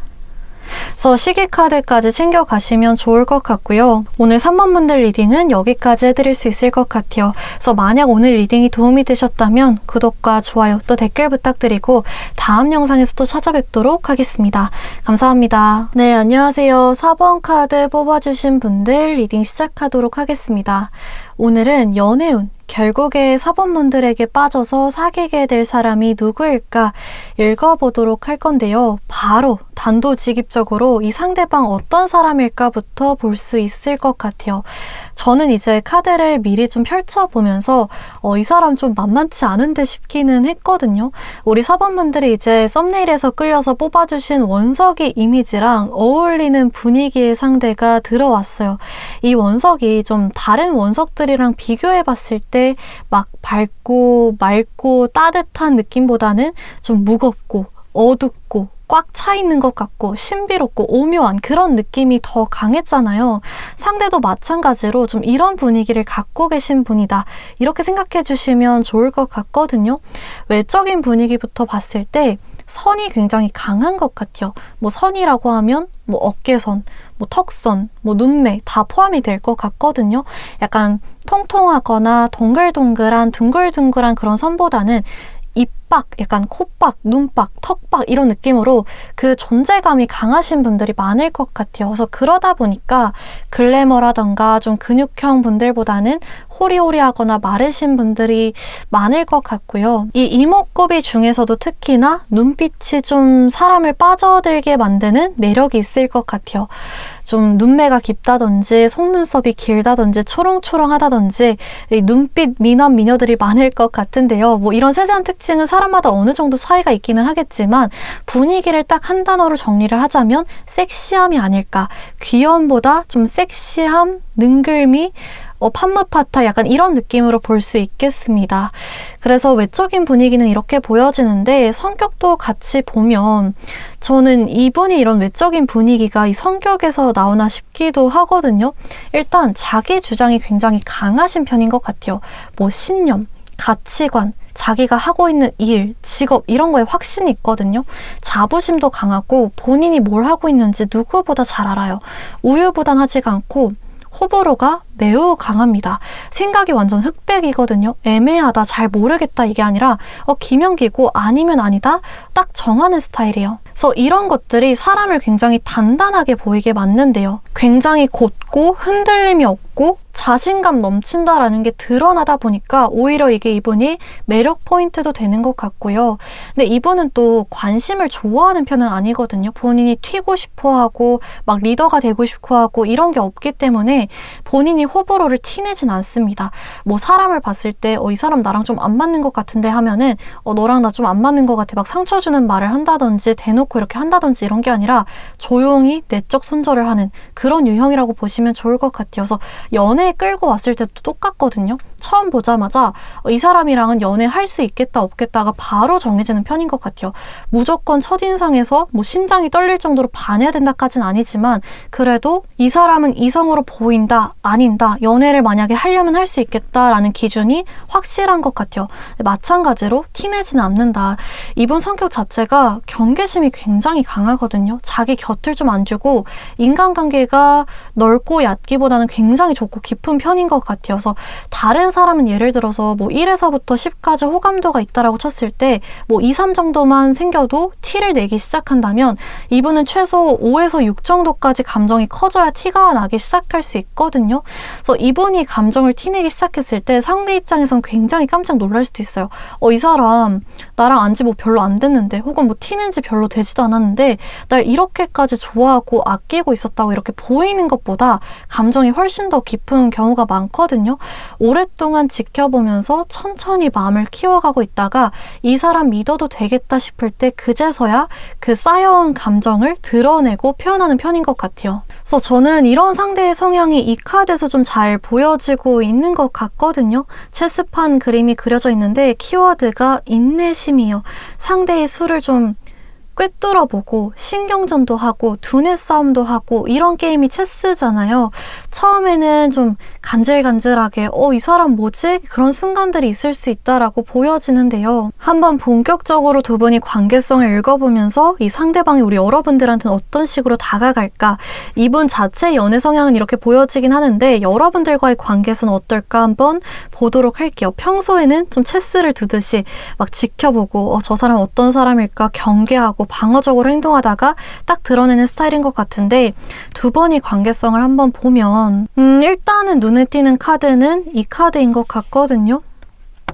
그래서 시기카드까지 챙겨가시면 좋을 것 같고요. 오늘 3번 분들 리딩은 여기까지 해드릴 수 있을 것 같아요. 그래서 만약 오늘 리딩이 도움이 되셨다면 구독과 좋아요 또 댓글 부탁드리고 다음 영상에서 또 찾아뵙도록 하겠습니다. 감사합니다. 네, 안녕하세요. 4번 카드 뽑아주신 분들 리딩 시작하도록 하겠습니다. 오늘은 연애운, 결국에 4번 분들에게 빠져서 사귀게 될 사람이 누구일까 읽어보도록 할 건데요. 바로 단도직입적으로 이 상대방 어떤 사람일까부터 볼 수 있을 것 같아요. 저는 이제 카드를 미리 좀 펼쳐보면서 이 사람 좀 만만치 않은데 싶기는 했거든요. 우리 4번 분들이 이제 썸네일에서 끌려서 뽑아주신 원석이 이미지랑 어울리는 분위기의 상대가 들어왔어요. 이 원석이 좀 다른 원석들이랑 비교해봤을 때 막 밝고 맑고 따뜻한 느낌보다는 좀 무겁고 어둡고 꽉 차 있는 것 같고 신비롭고 오묘한 그런 느낌이 더 강했잖아요. 상대도 마찬가지로 좀 이런 분위기를 갖고 계신 분이다. 이렇게 생각해 주시면 좋을 것 같거든요. 외적인 분위기부터 봤을 때 선이 굉장히 강한 것 같아요. 뭐 선이라고 하면 뭐 어깨선, 뭐 턱선, 뭐 눈매 다 포함이 될 것 같거든요. 약간 통통하거나 동글동글한 둥글둥글한 그런 선보다는 입박, 약간 콧박, 눈박, 턱박 이런 느낌으로 그 존재감이 강하신 분들이 많을 것 같아요. 그래서 그러다 보니까 글래머라던가 좀 근육형 분들보다는 호리호리하거나 마르신 분들이 많을 것 같고요. 이 이목구비 중에서도 특히나 눈빛이 좀 사람을 빠져들게 만드는 매력이 있을 것 같아요. 좀 눈매가 깊다든지 속눈썹이 길다든지 초롱초롱하다든지 이 눈빛 미남 미녀들이 많을 것 같은데요. 뭐 이런 세세한 특징은 사람마다 어느 정도 차이가 있기는 하겠지만 분위기를 딱 한 단어로 정리를 하자면 섹시함이 아닐까. 귀여움보다 좀 섹시함, 능글미, 판무파탈 약간 이런 느낌으로 볼 수 있겠습니다. 그래서 외적인 분위기는 이렇게 보여지는데 성격도 같이 보면 저는 이분이 이런 외적인 분위기가 이 성격에서 나오나 싶기도 하거든요. 일단 자기 주장이 굉장히 강하신 편인 것 같아요. 뭐 신념, 가치관, 자기가 하고 있는 일, 직업 이런 거에 확신이 있거든요. 자부심도 강하고 본인이 뭘 하고 있는지 누구보다 잘 알아요. 우유부단하지가 않고 호불호가 매우 강합니다. 생각이 완전 흑백이거든요. 애매하다, 잘 모르겠다 이게 아니라 기명기고 아니면 아니다 딱 정하는 스타일이에요. 그래서 이런 것들이 사람을 굉장히 단단하게 보이게 만든대요. 굉장히 곧고 흔들림이 없고 자신감 넘친다라는 게 드러나다 보니까 오히려 이게 이분이 매력 포인트도 되는 것 같고요. 근데 이분은 또 관심을 좋아하는 편은 아니거든요. 본인이 튀고 싶어하고 막 리더가 되고 싶어하고 이런 게 없기 때문에 본인이 호불호를 티내진 않습니다. 뭐 사람을 봤을 때 이 사람 나랑 좀 안 맞는 것 같은데 하면은 너랑 나 좀 안 맞는 것 같아 막 상처 주는 말을 한다든지 대놓고 이렇게 한다든지 이런 게 아니라 조용히 내적 손절을 하는 그런 유형이라고 보시면 좋을 것 같아요. 그래서 연애에 끌고 왔을 때도 똑같거든요. 처음 보자마자 이 사람이랑은 연애할 수 있겠다 없겠다가 바로 정해지는 편인 것 같아요. 무조건 첫인상에서 뭐 심장이 떨릴 정도로 반해야 된다까지는 아니지만 그래도 이 사람은 이성으로 보인다 아닌다 연애를 만약에 하려면 할 수 있겠다라는 기준이 확실한 것 같아요. 마찬가지로 티내지는 않는다. 이분 성격 자체가 경계심이 굉장히 강하거든요. 자기 곁을 좀 안 주고 인간관계가 넓고 얇고 얕기보다는 굉장히 좁고 깊은 편인 것 같아요. 그래서 다른 사람은 예를 들어서 뭐 1에서부터 10까지 호감도가 있다라고 쳤을 때 뭐 2, 3 정도만 생겨도 티를 내기 시작한다면 이분은 최소 5에서 6 정도까지 감정이 커져야 티가 나기 시작할 수 있거든요. 그래서 이분이 감정을 티내기 시작했을 때 상대 입장에선 굉장히 깜짝 놀랄 수도 있어요. 이 사람 나랑 안지 뭐 별로 안 됐는데 혹은 뭐 티낸 지 별로 되지도 않았는데 날 이렇게까지 좋아하고 아끼고 있었다고 이렇게 보이는 것보다 감정이 훨씬 더 깊은 경우가 많거든요. 오랫동안 지켜보면서 천천히 마음을 키워가고 있다가 이 사람 믿어도 되겠다 싶을 때 그제서야 그 쌓여온 감정을 드러내고 표현하는 편인 것 같아요. 그래서 저는 이런 상대의 성향이 이 카드에서 좀 잘 보여지고 있는 것 같거든요. 체스판 그림이 그려져 있는데 키워드가 인내심이에요. 상대의 수를 좀 꿰뚫어보고 신경전도 하고 두뇌 싸움도 하고 이런 게임이 체스잖아요. 처음에는 좀 간질간질하게 이 사람 뭐지? 그런 순간들이 있을 수 있다라고 보여지는데요. 한번 본격적으로 두 분이 관계성을 읽어보면서 이 상대방이 우리 여러분들한테는 어떤 식으로 다가갈까? 이분 자체의 연애 성향은 이렇게 보여지긴 하는데 여러분들과의 관계는 어떨까 한번 보도록 할게요. 평소에는 좀 체스를 두듯이 막 지켜보고 저 사람 어떤 사람일까 경계하고 방어적으로 행동하다가 딱 드러내는 스타일인 것 같은데 두 번이 관계성을 한번 보면 일단은 눈에 띄는 카드는 이 카드인 것 같거든요.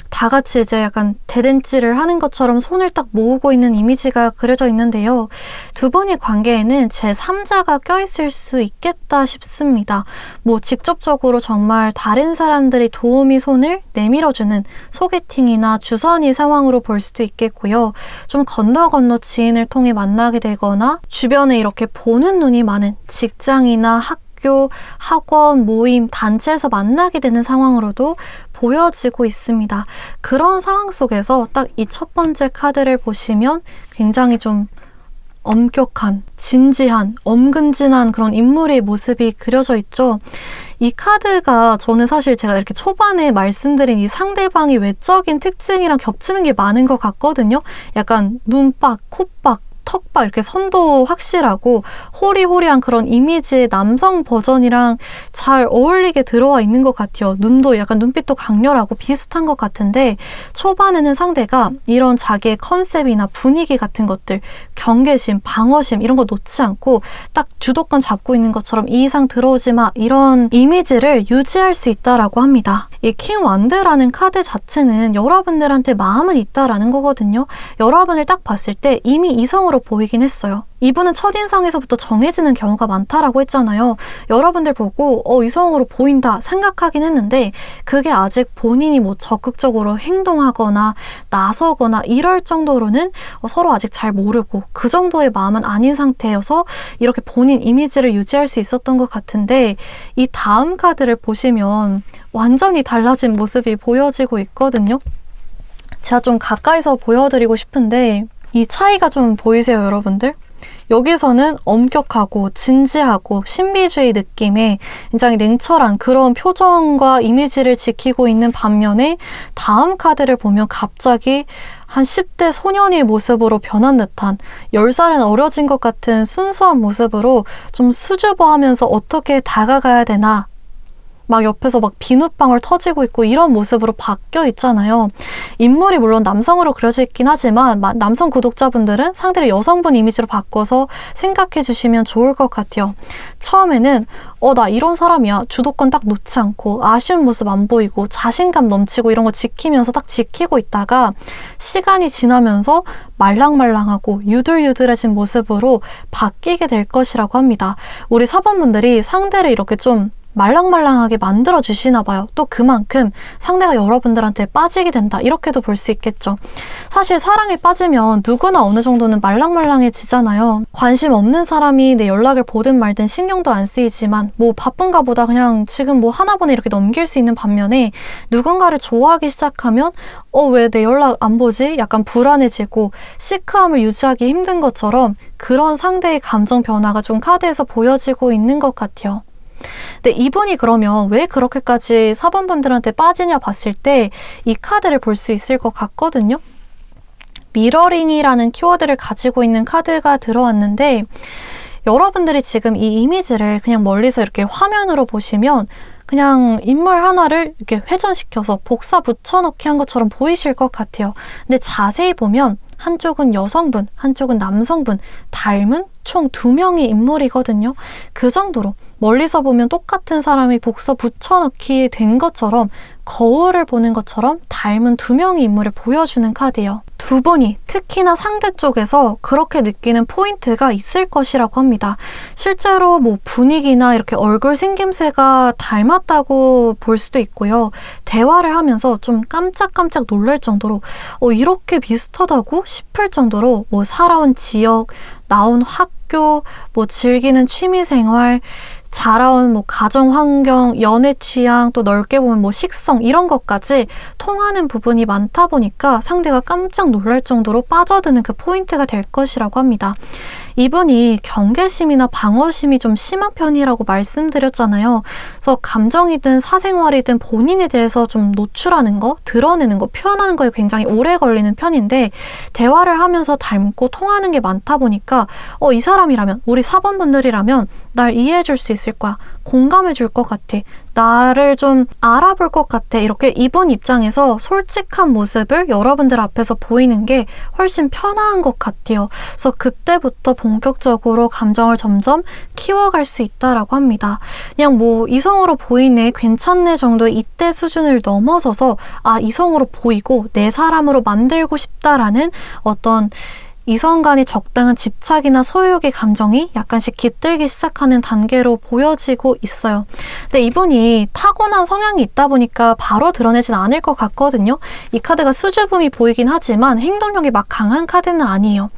다 같이 이제 약간 대댄지를 하는 것처럼 손을 딱 모으고 있는 이미지가 그려져 있는데요. 두 분의 관계에는 제3자가 껴있을 수 있겠다 싶습니다. 뭐 직접적으로 정말 다른 사람들이 도우미 손을 내밀어주는 소개팅이나 주선이 상황으로 볼 수도 있겠고요. 좀 건너 지인을 통해 만나게 되거나 주변에 이렇게 보는 눈이 많은 직장이나 학교, 학원, 모임, 단체에서 만나게 되는 상황으로도 보여지고 있습니다. 그런 상황 속에서 딱 이 첫 번째 카드를 보시면 굉장히 좀 엄격한, 진지한, 엄근진한 그런 인물의 모습이 그려져 있죠. 이 카드가 저는 사실 제가 이렇게 초반에 말씀드린 이 상대방의 외적인 특징이랑 겹치는 게 많은 것 같거든요. 약간 눈박, 콧박, 턱박 이렇게 선도 확실하고 호리호리한 그런 이미지의 남성 버전이랑 잘 어울리게 들어와 있는 것 같아요. 눈도 약간 눈빛도 강렬하고 비슷한 것 같은데 초반에는 상대가 이런 자기의 컨셉이나 분위기 같은 것들 경계심, 방어심 이런 거 놓지 않고 딱 주도권 잡고 있는 것처럼 이 이상 들어오지 마 이런 이미지를 유지할 수 있다라고 합니다. 이 킹 완드라는 카드 자체는 여러분들한테 마음은 있다라는 거거든요. 여러분을 딱 봤을 때 이미 이성으로 보이긴 했어요. 이분은 첫인상에서부터 정해지는 경우가 많다라고 했잖아요. 여러분들 보고 이성으로 보인다 생각하긴 했는데 그게 아직 본인이 뭐 적극적으로 행동하거나 나서거나 이럴 정도로는 서로 아직 잘 모르고 그 정도의 마음은 아닌 상태여서 이렇게 본인 이미지를 유지할 수 있었던 것 같은데 이 다음 카드를 보시면 완전히 달라진 모습이 보여지고 있거든요. 제가 좀 가까이서 보여드리고 싶은데 이 차이가 좀 보이세요, 여러분들? 여기서는 엄격하고 진지하고 신비주의 느낌의 굉장히 냉철한 그런 표정과 이미지를 지키고 있는 반면에 다음 카드를 보면 갑자기 한 10대 소년의 모습으로 변한 듯한 10살은 어려진 것 같은 순수한 모습으로 좀 수줍어하면서 어떻게 다가가야 되나 막 옆에서 막 비눗방울 터지고 있고 이런 모습으로 바뀌어 있잖아요. 인물이 물론 남성으로 그려져 있긴 하지만 남성 구독자분들은 상대를 여성분 이미지로 바꿔서 생각해 주시면 좋을 것 같아요. 처음에는 나 이런 사람이야. 주도권 딱 놓지 않고 아쉬운 모습 안 보이고 자신감 넘치고 이런 거 지키면서 딱 지키고 있다가 시간이 지나면서 말랑말랑하고 유들유들해진 모습으로 바뀌게 될 것이라고 합니다. 우리 사번분들이 상대를 이렇게 좀 말랑말랑하게 만들어주시나 봐요. 또 그만큼 상대가 여러분들한테 빠지게 된다. 이렇게도 볼 수 있겠죠. 사실 사랑에 빠지면 누구나 어느 정도는 말랑말랑해지잖아요. 관심 없는 사람이 내 연락을 보든 말든 신경도 안 쓰이지만 뭐 바쁜가 보다 그냥 지금 뭐 하나 보네 이렇게 넘길 수 있는 반면에 누군가를 좋아하기 시작하면 왜 내 연락 안 보지? 약간 불안해지고 시크함을 유지하기 힘든 것처럼 그런 상대의 감정 변화가 좀 카드에서 보여지고 있는 것 같아요. 근데 이분이 그러면 왜 그렇게까지 사번분들한테 빠지냐 봤을 때 이 카드를 볼 수 있을 것 같거든요. 미러링이라는 키워드를 가지고 있는 카드가 들어왔는데 여러분들이 지금 이 이미지를 그냥 멀리서 이렇게 화면으로 보시면 그냥 인물 하나를 이렇게 회전시켜서 복사 붙여넣기 한 것처럼 보이실 것 같아요. 근데 자세히 보면 한쪽은 여성분, 한쪽은 남성분, 닮은 총 2명의 인물이거든요. 그 정도로 멀리서 보면 똑같은 사람이 복사 붙여넣기 된 것처럼, 거울을 보는 것처럼 닮은 2명의 인물을 보여주는 카드예요. 두 분이 특히나 상대 쪽에서 그렇게 느끼는 포인트가 있을 것이라고 합니다. 실제로 뭐 분위기나 이렇게 얼굴 생김새가 닮았다고 볼 수도 있고요. 대화를 하면서 좀 깜짝깜짝 놀랄 정도로 이렇게 비슷하다고 싶을 정도로 뭐 살아온 지역, 나온 학교, 뭐 즐기는 취미생활, 자라온 뭐 가정 환경, 연애 취향, 또 넓게 보면 뭐 식성 이런 것까지 통하는 부분이 많다 보니까 상대가 깜짝 놀랄 정도로 빠져드는 그 포인트가 될 것이라고 합니다. 이분이 경계심이나 방어심이 좀 심한 편이라고 말씀드렸잖아요. 그래서 감정이든 사생활이든 본인에 대해서 좀 노출하는 거, 드러내는 거, 표현하는 거에 굉장히 오래 걸리는 편인데, 대화를 하면서 닮고 통하는 게 많다 보니까 이 사람이라면, 우리 4번분들이라면 날 이해해 줄 수 있을 거야. 공감해 줄 것 같아. 나를 좀 알아볼 것 같아. 이렇게 이분 입장에서 솔직한 모습을 여러분들 앞에서 보이는 게 훨씬 편한 것 같아요. 그래서 그때부터 본격적으로 감정을 점점 키워갈 수 있다라고 합니다. 그냥 뭐 이성으로 보이네, 괜찮네 정도의 이때 수준을 넘어서서 이성으로 보이고 내 사람으로 만들고 싶다라는 어떤 이성 간의 적당한 집착이나 소유욕의 감정이 약간씩 깃들기 시작하는 단계로 보여지고 있어요. 근데 이분이 타고난 성향이 있다 보니까 바로 드러내진 않을 것 같거든요. 이 카드가 수줍음이 보이긴 하지만 행동력이 막 강한 카드는 아니에요.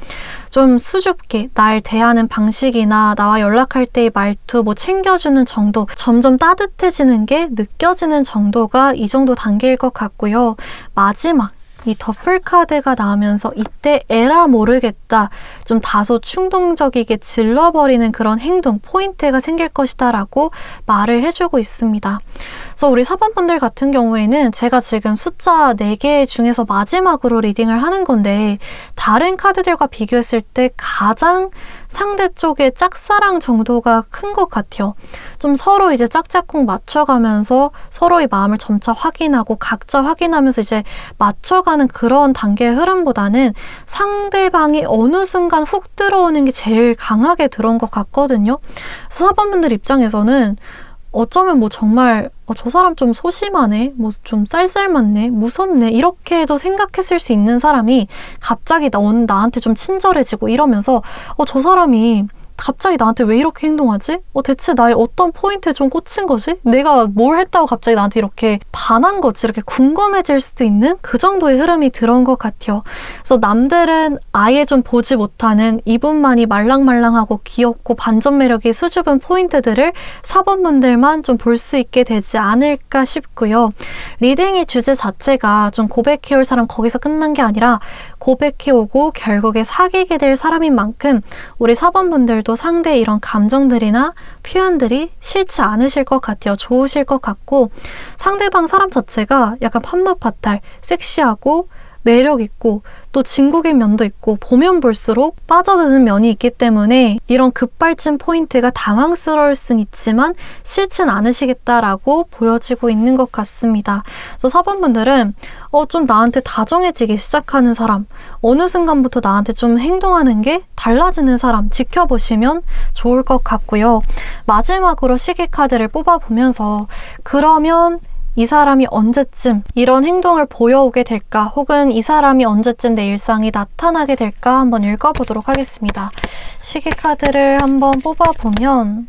좀 수줍게 날 대하는 방식이나 나와 연락할 때의 말투, 뭐 챙겨주는 정도, 점점 따뜻해지는 게 느껴지는 정도가 이 정도 단계일 것 같고요. 마지막 이 더플 카드가 나오면서 이때 에라 모르겠다, 좀 다소 충동적이게 질러버리는 그런 행동, 포인트가 생길 것이다 라고 말을 해주고 있습니다. 그래서 우리 4번분들 같은 경우에는 제가 지금 숫자 4개 중에서 마지막으로 리딩을 하는 건데, 다른 카드들과 비교했을 때 가장 상대 쪽의 짝사랑 정도가 큰 것 같아요. 좀 서로 이제 짝짝꿍 맞춰가면서 서로의 마음을 점차 확인하고 각자 확인하면서 이제 맞춰가는 그런 단계의 흐름보다는 상대방이 어느 순간 훅 들어오는 게 제일 강하게 들어온 것 같거든요. 그래서 4번분들 입장에서는 어쩌면 뭐 정말 저 사람 좀 소심하네, 뭐 좀 쌀쌀맞네, 무섭네, 이렇게도 생각했을 수 있는 사람이 갑자기 나한테 좀 친절해지고 이러면서 저 사람이 갑자기 나한테 왜 이렇게 행동하지? 대체 나의 어떤 포인트에 좀 꽂힌 거지? 내가 뭘 했다고 갑자기 나한테 이렇게 반한 거지? 이렇게 궁금해질 수도 있는 그 정도의 흐름이 들어온 것 같아요. 그래서 남들은 아예 좀 보지 못하는 이분만이 말랑말랑하고 귀엽고 반전 매력이 수줍은 포인트들을 4번분들만 좀 볼 수 있게 되지 않을까 싶고요. 리딩의 주제 자체가 좀 고백해올 사람 거기서 끝난 게 아니라 고백해오고 결국에 사귀게 될 사람인 만큼 우리 4번분들 또 상대의 이런 감정들이나 표현들이 싫지 않으실 것 같아요. 좋으실 것 같고, 상대방 사람 자체가 약간 판무파탈, 섹시하고 매력있고 또 진국의 면도 있고 보면 볼수록 빠져드는 면이 있기 때문에 이런 급발진 포인트가 당황스러울 순 있지만 싫진 않으시겠다라고 보여지고 있는 것 같습니다. 그래서 4번분들은 좀 나한테 다정해지기 시작하는 사람, 어느 순간부터 나한테 좀 행동하는 게 달라지는 사람 지켜보시면 좋을 것 같고요. 마지막으로 시계 카드를 뽑아보면서 그러면 이 사람이 언제쯤 이런 행동을 보여오게 될까, 혹은 이 사람이 언제쯤 내 일상이 나타나게 될까 한번 읽어보도록 하겠습니다. 시계 카드를 한번 뽑아보면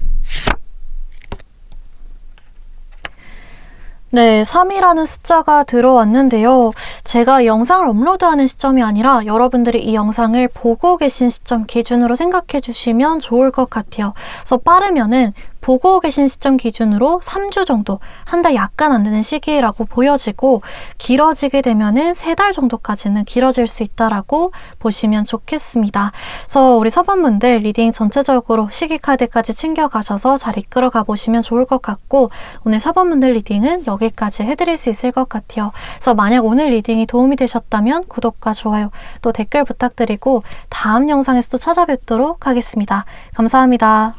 네, 3이라는 숫자가 들어왔는데요. 제가 영상을 업로드하는 시점이 아니라 여러분들이 이 영상을 보고 계신 시점 기준으로 생각해 주시면 좋을 것 같아요. 그래서 빠르면은 보고 계신 시점 기준으로 3주 정도, 한 달 약간 안 되는 시기라고 보여지고 길어지게 되면은 3달 정도까지는 길어질 수 있다라고 보시면 좋겠습니다. 그래서 우리 사번분들 리딩 전체적으로 시기 카드까지 챙겨가셔서 잘 이끌어가 보시면 좋을 것 같고 오늘 사번분들 리딩은 여기까지 해드릴 수 있을 것 같아요. 그래서 만약 오늘 리딩이 도움이 되셨다면 구독과 좋아요 또 댓글 부탁드리고 다음 영상에서 또 찾아뵙도록 하겠습니다. 감사합니다.